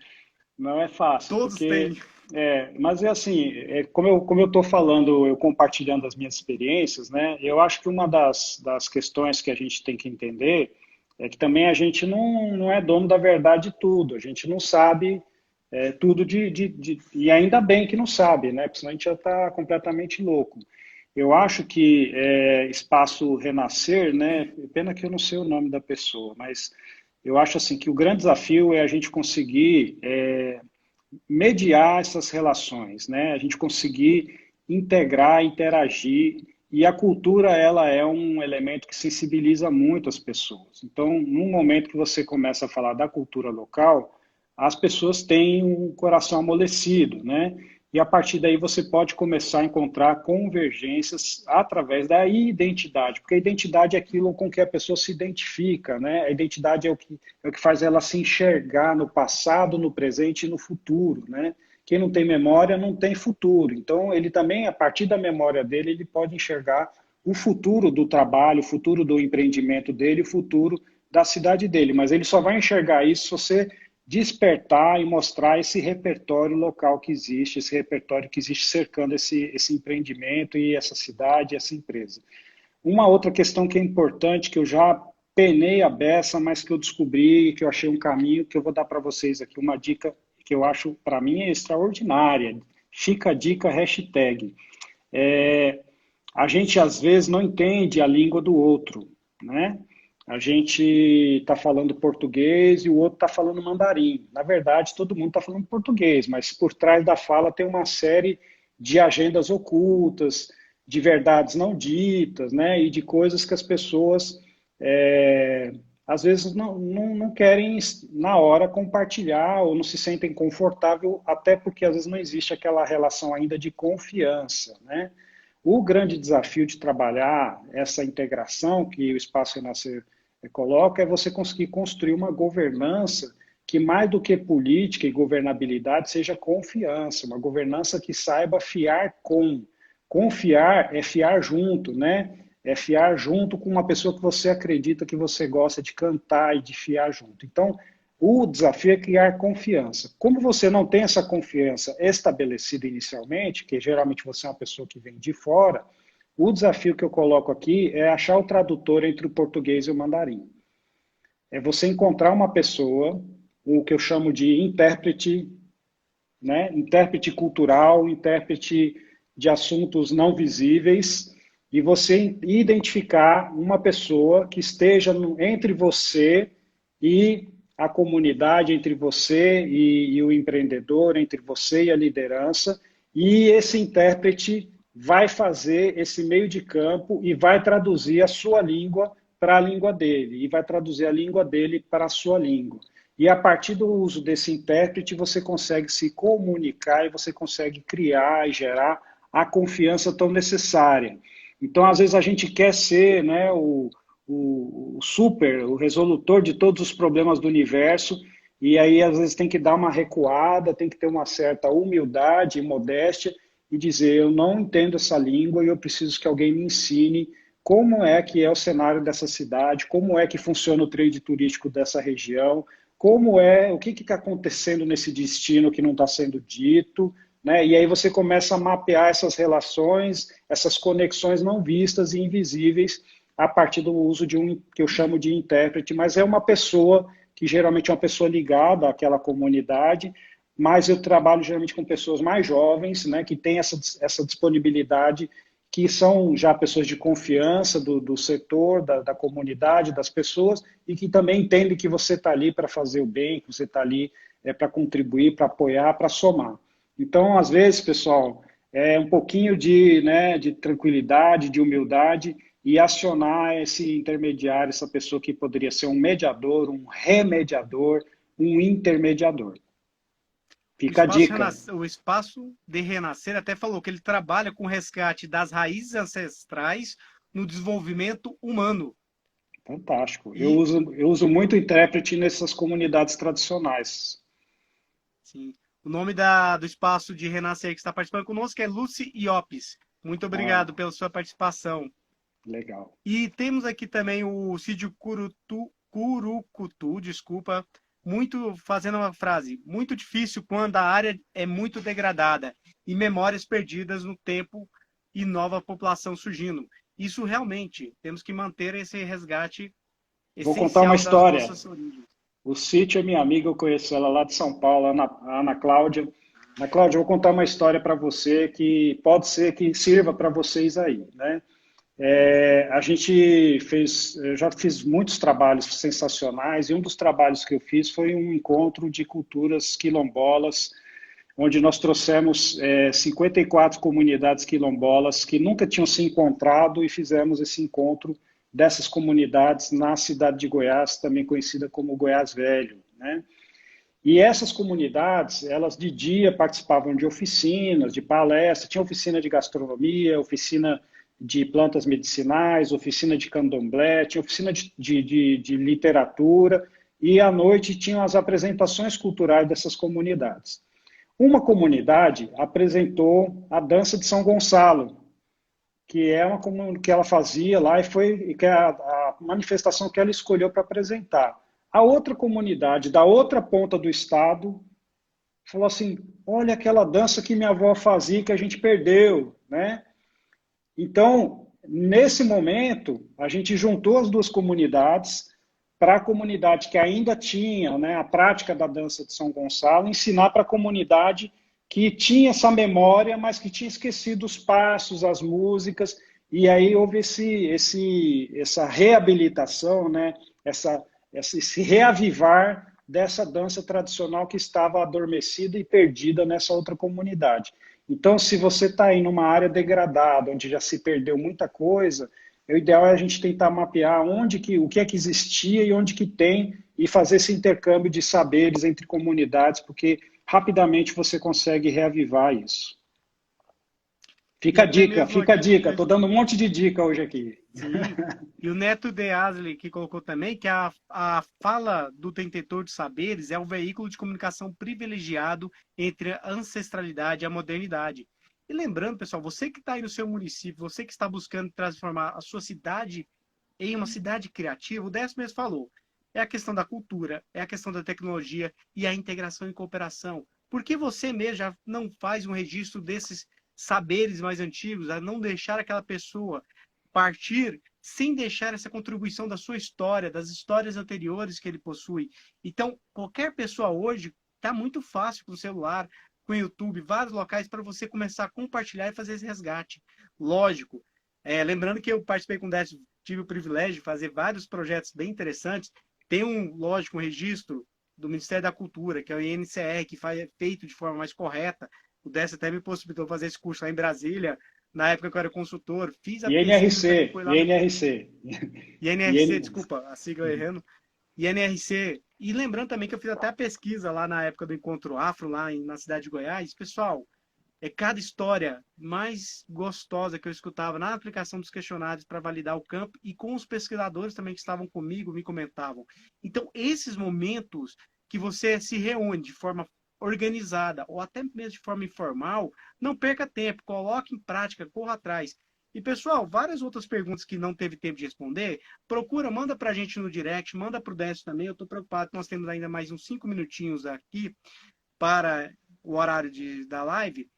S2: Não é fácil,
S1: Todos
S2: porque
S1: têm.
S2: mas é assim, como eu estou falando, eu compartilhando as minhas experiências, né? Eu acho que uma das questões que a gente tem que entender é que também a gente não é dono da verdade de tudo, a gente não sabe tudo e ainda bem que não sabe, né? Porque senão a gente já está completamente louco. Eu acho que Espaço Renascer, né? Pena que eu não sei o nome da pessoa, mas eu acho assim que o grande desafio é a gente conseguir mediar essas relações, né? A gente conseguir integrar, interagir, e a cultura ela é um elemento que sensibiliza muito as pessoas. Então, no momento que você começa a falar da cultura local, as pessoas têm um coração amolecido, né? E a partir daí você pode começar a encontrar convergências através da identidade, porque a identidade é aquilo com que a pessoa se identifica, né? A identidade é o que faz ela se enxergar no passado, no presente e no futuro, né? Quem não tem memória não tem futuro. Então, ele também, a partir da memória dele, ele pode enxergar o futuro do trabalho, o futuro do empreendimento dele, o futuro da cidade dele. Mas ele só vai enxergar isso se você despertar e mostrar esse repertório local que existe, esse repertório que existe cercando esse empreendimento e essa cidade, essa empresa. Uma outra questão que é importante, que eu já penei a beça, mas que eu descobri, que eu achei um caminho, que eu vou dar para vocês aqui, uma dica que eu acho, para mim, é extraordinária. Fica a dica, hashtag. A gente, às vezes, não entende a língua do outro, né? A gente está falando português e o outro está falando mandarim. Na verdade, todo mundo está falando português, mas por trás da fala tem uma série de agendas ocultas, de verdades não ditas, né? E de coisas que as pessoas às vezes não querem na hora compartilhar ou não se sentem confortável, até porque às vezes não existe aquela relação ainda de confiança, né? O grande desafio de trabalhar essa integração que o Espaço Renascer coloca é você conseguir construir uma governança que, mais do que política e governabilidade, seja confiança, uma governança que saiba fiar com. Confiar é fiar junto, né? É fiar junto com uma pessoa que você acredita, que você gosta de cantar e de fiar junto. Então, o desafio é criar confiança. Como você não tem essa confiança estabelecida inicialmente, que geralmente você é uma pessoa que vem de fora, o desafio que eu coloco aqui é achar o tradutor entre o português e o mandarim. É você encontrar uma pessoa, o que eu chamo de intérprete, né? Intérprete cultural, intérprete de assuntos não visíveis, e você identificar uma pessoa que esteja entre você e a comunidade, entre você e o empreendedor, entre você e a liderança, e esse intérprete vai fazer esse meio de campo e vai traduzir a sua língua para a língua dele, e vai traduzir a língua dele para a sua língua. E a partir do uso desse intérprete, você consegue se comunicar e você consegue criar e gerar a confiança tão necessária. Então, às vezes, a gente quer ser, né, o super, o resolutor de todos os problemas do universo, e aí, às vezes, tem que dar uma recuada, tem que ter uma certa humildade e modéstia e dizer, eu não entendo essa língua e eu preciso que alguém me ensine como é que é o cenário dessa cidade, como é que funciona o trade turístico dessa região, como é, o que está acontecendo nesse destino que não está sendo dito, né? E aí você começa a mapear essas relações, essas conexões não vistas e invisíveis a partir do uso de um que eu chamo de intérprete, mas é uma pessoa que geralmente é uma pessoa ligada àquela comunidade, mas eu trabalho geralmente com pessoas mais jovens, né, que têm essa disponibilidade, que são já pessoas de confiança do setor, da comunidade, das pessoas, e que também entendem que você está ali para fazer o bem, que você está ali para contribuir, para apoiar, para somar. Então, às vezes, pessoal, é um pouquinho de tranquilidade, de humildade, e acionar esse intermediário, essa pessoa que poderia ser um mediador, um remediador, um intermediador. Fica a dica.
S1: O Espaço de Renascer até falou que ele trabalha com o resgate das raízes ancestrais no desenvolvimento humano.
S2: Fantástico.
S1: E,
S2: Eu uso muito intérprete nessas comunidades tradicionais.
S1: sim, o nome do Espaço de Renascer que está participando conosco é Lucy Iopes. Muito
S2: Ah,
S1: obrigado pela sua participação.
S2: legal.
S1: E temos aqui também o Cídio Curucutu, desculpa, muito fazendo uma frase, muito difícil quando a área é muito degradada e memórias perdidas no tempo e nova população surgindo. Isso realmente, temos que manter esse resgate
S2: Vou contar uma
S1: essencial das
S2: história.
S1: nossas origens.
S2: O sítio é minha amiga, eu conheço ela lá de São Paulo, a Ana Cláudia. Ana Cláudia, eu vou contar uma história para você que pode ser que sirva para vocês aí, né? A gente fez, eu já fiz muitos trabalhos sensacionais e um dos trabalhos que eu fiz foi um encontro de culturas quilombolas, onde nós trouxemos 54 comunidades quilombolas que nunca tinham se encontrado e fizemos esse encontro dessas comunidades na cidade de Goiás, também conhecida como Goiás Velho, né? E essas comunidades, elas de dia participavam de oficinas, de palestras, tinha oficina de gastronomia, oficina de plantas medicinais, oficina de candomblé, tinha oficina de literatura, e à noite tinham as apresentações culturais dessas comunidades. Uma comunidade apresentou a dança de São Gonçalo, que é uma que ela fazia lá e foi que é a manifestação que ela escolheu para apresentar. A outra comunidade da outra ponta do estado falou assim: olha aquela dança que minha avó fazia que a gente perdeu, né? Então, nesse momento, a gente juntou as duas comunidades para a comunidade que ainda tinha, né, a prática da dança de São Gonçalo, ensinar para a comunidade que tinha essa memória, mas que tinha esquecido os passos, as músicas, e aí houve essa reabilitação, né, esse reavivar dessa dança tradicional que estava adormecida e perdida nessa outra comunidade. Então, se você está aí numa área degradada, onde já se perdeu muita coisa, o ideal é a gente tentar mapear o que é que existia e onde que tem, e fazer esse intercâmbio de saberes entre comunidades, porque rapidamente você consegue reavivar isso.
S1: E até mesmo
S2: Fica a
S1: aquilo
S2: dica.
S1: que
S2: Estou dando um monte de dica hoje aqui.
S1: sim. E o Neto De Asli que colocou também que a fala do detentor de saberes é um veículo de comunicação privilegiado entre a ancestralidade e a modernidade. E lembrando, pessoal, você que está aí no seu município, você que está buscando transformar a sua cidade em uma cidade criativa, o Décio mesmo falou, é a questão da cultura, é a questão da tecnologia e a integração e cooperação. Por que você mesmo já não faz um registro desses saberes mais antigos, a não deixar aquela pessoa partir sem deixar essa contribuição da sua história, das histórias anteriores que ele possui. Então, qualquer pessoa hoje está muito fácil com o celular, com o YouTube, vários locais para você começar a compartilhar e fazer esse resgate. Lógico, lembrando que eu participei com o Décio, tive o privilégio de fazer vários projetos bem interessantes. Tem lógico, um registro do Ministério da Cultura, que é o INCR, que é feito de forma mais correta. O Décio até me possibilitou fazer esse curso lá em Brasília, na época que eu era consultor, fiz a pesquisa, também
S2: INRC,
S1: foi lá no
S2: INRC.
S1: INRC,
S2: IN...
S1: desculpa, a sigla errando, INRC. E lembrando também que eu fiz até a pesquisa lá na época do Encontro Afro, na cidade de Goiás. Pessoal, é cada história mais gostosa que eu escutava na aplicação dos questionários para validar o campo e com os pesquisadores também que estavam comigo, me comentavam. Então, esses momentos que você se reúne de forma organizada ou até mesmo de forma informal, não perca tempo, coloque em prática, corra atrás. E pessoal, várias outras perguntas que não teve tempo de responder, procura, manda para a gente no direct, manda para o Décio também. Eu estou preocupado, nós temos ainda mais uns 5 minutinhos aqui para o horário da live.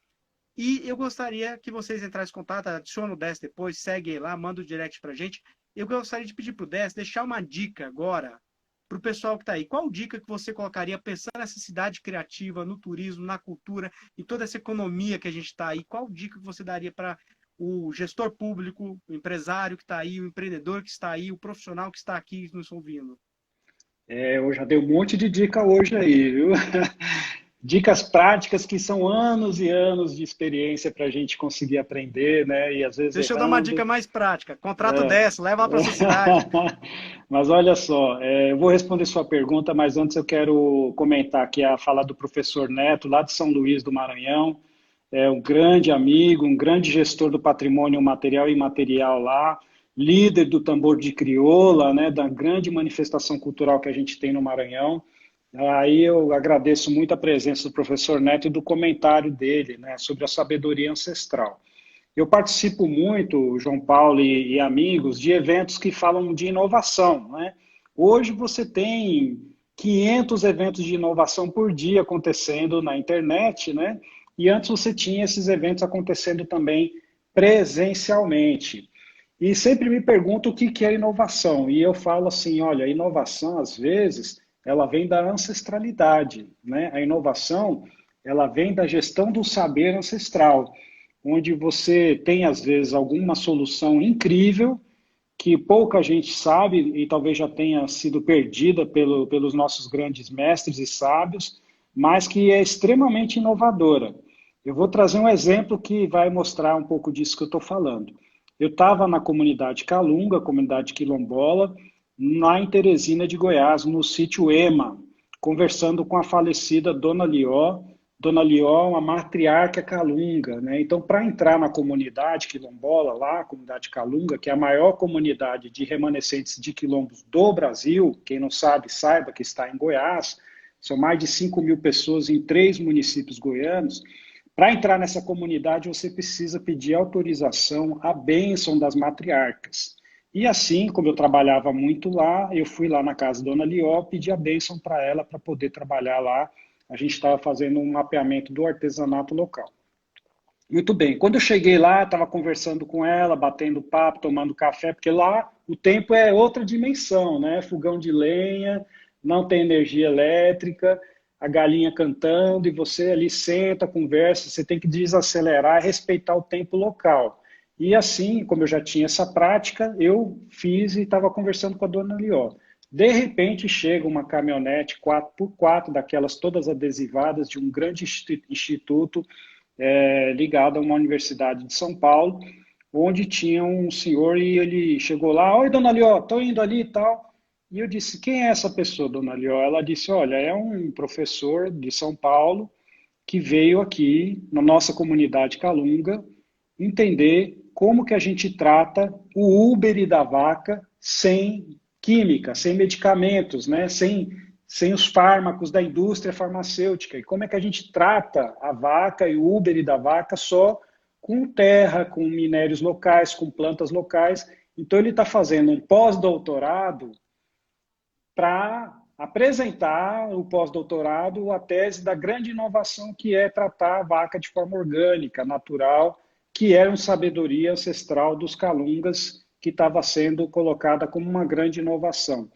S1: E eu gostaria que vocês entrassem em contato, adiciona o Décio depois, segue lá, manda o direct para a gente. Eu gostaria de pedir para o Décio deixar uma dica agora para o pessoal que está aí. Qual dica que você colocaria pensando nessa cidade criativa, no turismo, na cultura e toda essa economia que a gente está aí? Qual dica que você daria para o gestor público, o empresário que está aí, o empreendedor que está aí, o profissional que está aqui nos ouvindo?
S2: Eu já dei um monte de dica hoje aí, viu? Dicas práticas que são anos e anos de experiência para a gente conseguir aprender, né? E às vezes
S1: Deixa eu dar uma
S2: errando.
S1: dica mais prática. Contrato dessa, leva lá para sua cidade.
S2: Mas olha só, eu vou responder sua pergunta, mas antes eu quero comentar aqui a fala do professor Neto, lá de São Luís do Maranhão. É um grande amigo, um grande gestor do patrimônio material e imaterial lá, líder do tambor de crioula, né, da grande manifestação cultural que a gente tem no Maranhão. Aí eu agradeço muito a presença do professor Neto e do comentário dele, né, sobre a sabedoria ancestral. Eu participo muito, João Paulo e amigos, de eventos que falam de inovação, né? Hoje você tem 500 eventos de inovação por dia acontecendo na internet, né? E antes você tinha esses eventos acontecendo também presencialmente. E sempre me pergunto o que é inovação. E eu falo assim, olha, a inovação, às vezes, ela vem da ancestralidade, né? A inovação, ela vem da gestão do saber ancestral, onde você tem, às vezes, alguma solução incrível que pouca gente sabe e talvez já tenha sido perdida pelos nossos grandes mestres e sábios, mas que é extremamente inovadora. Eu vou trazer um exemplo que vai mostrar um pouco disso que eu estou falando. Eu estava na comunidade Calunga, comunidade quilombola, lá em Teresina de Goiás, no sítio Ema, conversando com a falecida Dona Lió. Dona Lió é uma matriarca Calunga, né? Então, para entrar na comunidade quilombola, lá, a comunidade Calunga, que é a maior comunidade de remanescentes de quilombos do Brasil, quem não sabe, saiba que está em Goiás, são mais de 5 mil pessoas em 3 municípios goianos. Para entrar nessa comunidade, você precisa pedir autorização, a bênção das matriarcas. E assim, como eu trabalhava muito lá, eu fui lá na casa da Dona Lió, pedi a bênção para ela para poder trabalhar lá. A gente estava fazendo um mapeamento do artesanato local. Muito bem, quando eu cheguei lá, estava conversando com ela, batendo papo, tomando café, porque lá o tempo é outra dimensão, né? Fogão de lenha, não tem energia elétrica, a galinha cantando, e você ali senta, conversa, você tem que desacelerar e respeitar o tempo local. E assim, como eu já tinha essa prática, eu fiz e estava conversando com a Dona Lió. De repente chega uma caminhonete 4x4, daquelas todas adesivadas, de um grande instituto ligado a uma universidade de São Paulo, onde tinha um senhor e ele chegou lá: oi, dona Lió, estou indo ali e tal. E eu disse: quem é essa pessoa, dona Lió? Ela disse: olha, é um professor de São Paulo que veio aqui na nossa comunidade Calunga entender como que a gente trata o úbere da vaca sem química, sem medicamentos, né? sem os fármacos da indústria farmacêutica. E como é que a gente trata a vaca e o úbere da vaca só com terra, com minérios locais, com plantas locais. Então ele está fazendo um pós-doutorado para apresentar o pós-doutorado, a tese da grande inovação que é tratar a vaca de forma orgânica, natural, que era uma sabedoria ancestral dos calungas, que estava sendo colocada como uma grande inovação.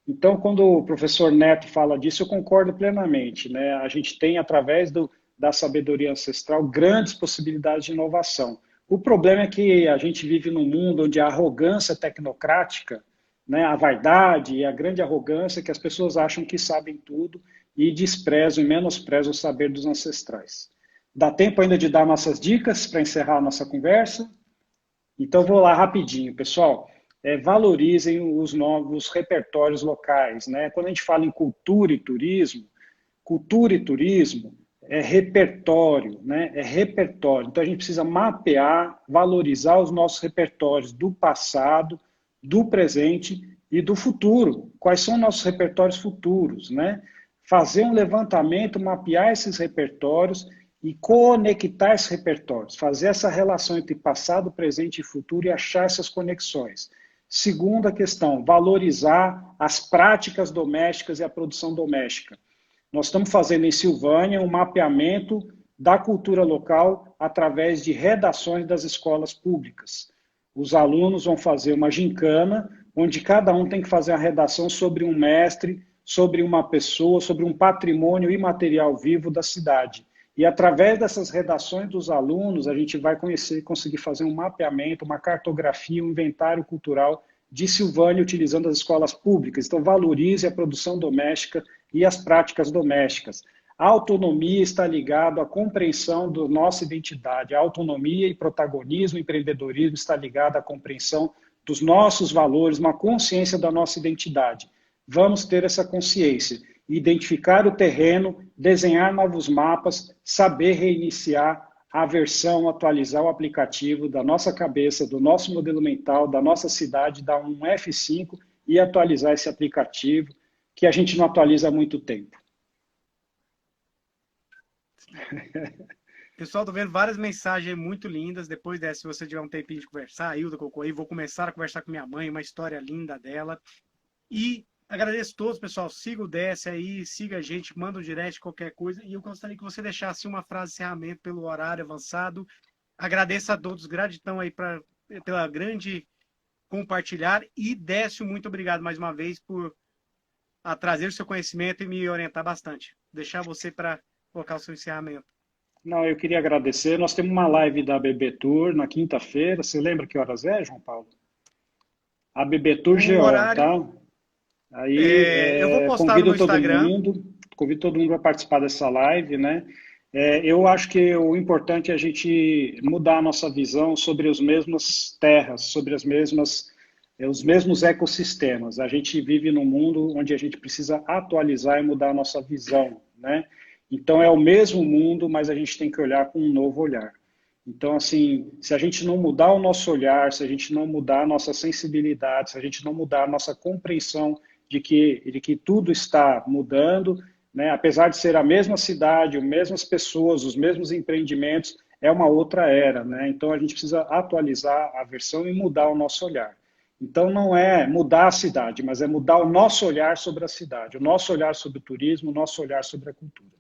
S2: Então, quando o professor Neto fala disso, eu concordo plenamente, né? A gente tem, através da sabedoria ancestral, grandes possibilidades de inovação. O problema é que a gente vive num mundo onde a arrogância tecnocrática, né, a vaidade e a grande arrogância, que as pessoas acham que sabem tudo e desprezam e menosprezam o saber dos ancestrais. Dá tempo ainda de dar nossas dicas para encerrar a nossa conversa? Então, vou lá rapidinho, pessoal. Valorizem os novos repertórios locais, né? Quando a gente fala em cultura e turismo é repertório, né? É repertório. Então, a gente precisa mapear, valorizar os nossos repertórios do passado, do presente e do futuro. Quais são nossos repertórios futuros, né? Fazer um levantamento, mapear esses repertórios e conectar esses repertórios, fazer essa relação entre passado, presente e futuro e achar essas conexões. Segunda questão, valorizar as práticas domésticas e a produção doméstica. Nós estamos fazendo em Silvânia um mapeamento da cultura local através de redações das escolas públicas. Os alunos vão fazer uma gincana, onde cada um tem que fazer a redação sobre um mestre, sobre uma pessoa, sobre um patrimônio imaterial vivo da cidade. E através dessas redações dos alunos, a gente vai conseguir fazer um mapeamento, uma cartografia, um inventário cultural de Silvânia utilizando as escolas públicas. Então, valorize a produção doméstica e as práticas domésticas. A autonomia está ligada à compreensão da nossa identidade. A autonomia e protagonismo, empreendedorismo está ligado à compreensão dos nossos valores, uma consciência da nossa identidade. Vamos ter essa consciência, identificar o terreno, desenhar novos mapas, saber reiniciar a versão, atualizar o aplicativo da nossa cabeça, do nosso modelo mental, da nossa cidade, dar um F5 e atualizar esse aplicativo, que a gente não atualiza há muito tempo.
S1: Pessoal, tô vendo várias mensagens muito lindas. Depois dessa, se você tiver um tempinho de conversar, a Hilda colocou aí, vou começar a conversar com minha mãe, uma história linda dela. E agradeço a todos, pessoal. Siga o DS aí, siga a gente, manda um direct, qualquer coisa. E eu gostaria que você deixasse uma frase de encerramento pelo horário avançado. Agradeço a todos, gratidão aí pela grande compartilhar. E Décio, muito obrigado mais uma vez por trazer o seu conhecimento e me orientar bastante. Deixar você para colocar o seu encerramento.
S2: Não, eu queria agradecer. Nós temos uma live da BB Tour na quinta-feira. Você lembra que horas é, João Paulo? A BB Tour GO,
S1: horário,
S2: tá? Aí
S1: eu vou postar no Instagram.
S2: Convido todo mundo a participar dessa live, né? Eu acho que o importante é a gente mudar a nossa visão sobre as mesmas terras, sobre os mesmos ecossistemas. A gente vive num mundo onde a gente precisa atualizar e mudar a nossa visão, né? Então é o mesmo mundo, mas a gente tem que olhar com um novo olhar. Então, assim, se a gente não mudar o nosso olhar, se a gente não mudar a nossa sensibilidade, se a gente não mudar a nossa compreensão de que tudo está mudando, né? Apesar de ser a mesma cidade, as mesmas pessoas, os mesmos empreendimentos, é uma outra era, né? Então a gente precisa atualizar a versão e mudar o nosso olhar. Então não é mudar a cidade, mas é mudar o nosso olhar sobre a cidade, o nosso olhar sobre o turismo, o nosso olhar sobre a cultura.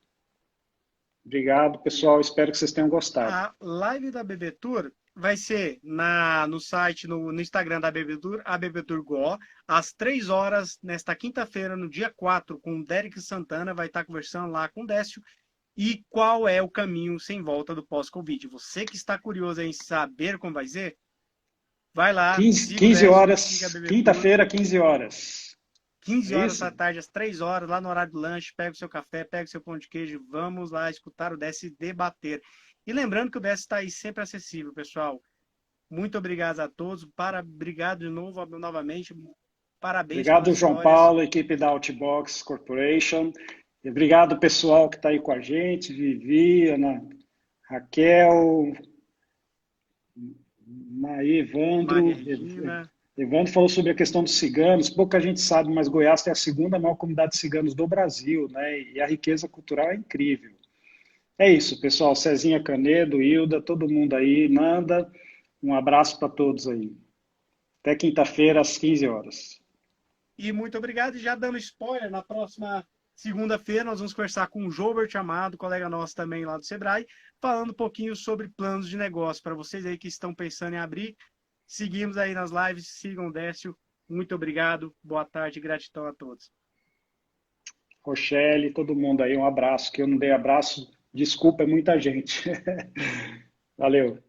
S2: Obrigado, pessoal. Espero que vocês tenham gostado.
S1: A live da BB Tour vai ser no site, no Instagram da BB Tour, a BB Tour Go, às 3 horas, nesta quinta-feira, no dia 4, com o Derek Santana, vai estar conversando lá com o Décio, e qual é o caminho sem volta do pós-Covid. Você que está curioso em saber como vai ser, vai lá.
S2: 15 horas, quinta-feira, 15 horas.
S1: 15
S2: É
S1: horas
S2: isso?
S1: da tarde, às 3 horas, lá no horário do lanche, pega o seu café, pega o seu pão de queijo, vamos lá escutar o DS e debater. E lembrando que o DS está aí sempre acessível, pessoal. Muito obrigado a todos, obrigado de novo, novamente, parabéns pelas
S2: Obrigado, João
S1: histórias.
S2: Paulo, equipe da Outbox Corporation. E obrigado, pessoal que está aí com a gente, Vivi, Ana Raquel, Maí,
S1: Maria
S2: Evandro.
S1: Regina,
S2: Evandro falou sobre a questão dos ciganos. Pouca gente sabe, mas Goiás tem a segunda maior comunidade de ciganos do Brasil, né? E a riqueza cultural é incrível. É isso, pessoal. Cezinha Canedo, Hilda, todo mundo aí, Nanda. Um abraço para todos aí. Até quinta-feira, às 15 horas.
S1: e muito obrigado. E já dando spoiler, na próxima segunda-feira nós vamos conversar com o Jobert Amado, colega nosso também lá do Sebrae, falando um pouquinho sobre planos de negócio. Para vocês aí que estão pensando em abrir, seguimos aí nas lives, sigam o Décio. Muito obrigado, boa tarde, gratidão a todos.
S2: Rochelle, todo mundo aí, um abraço. Que eu não dei abraço, desculpa, é muita gente. Valeu.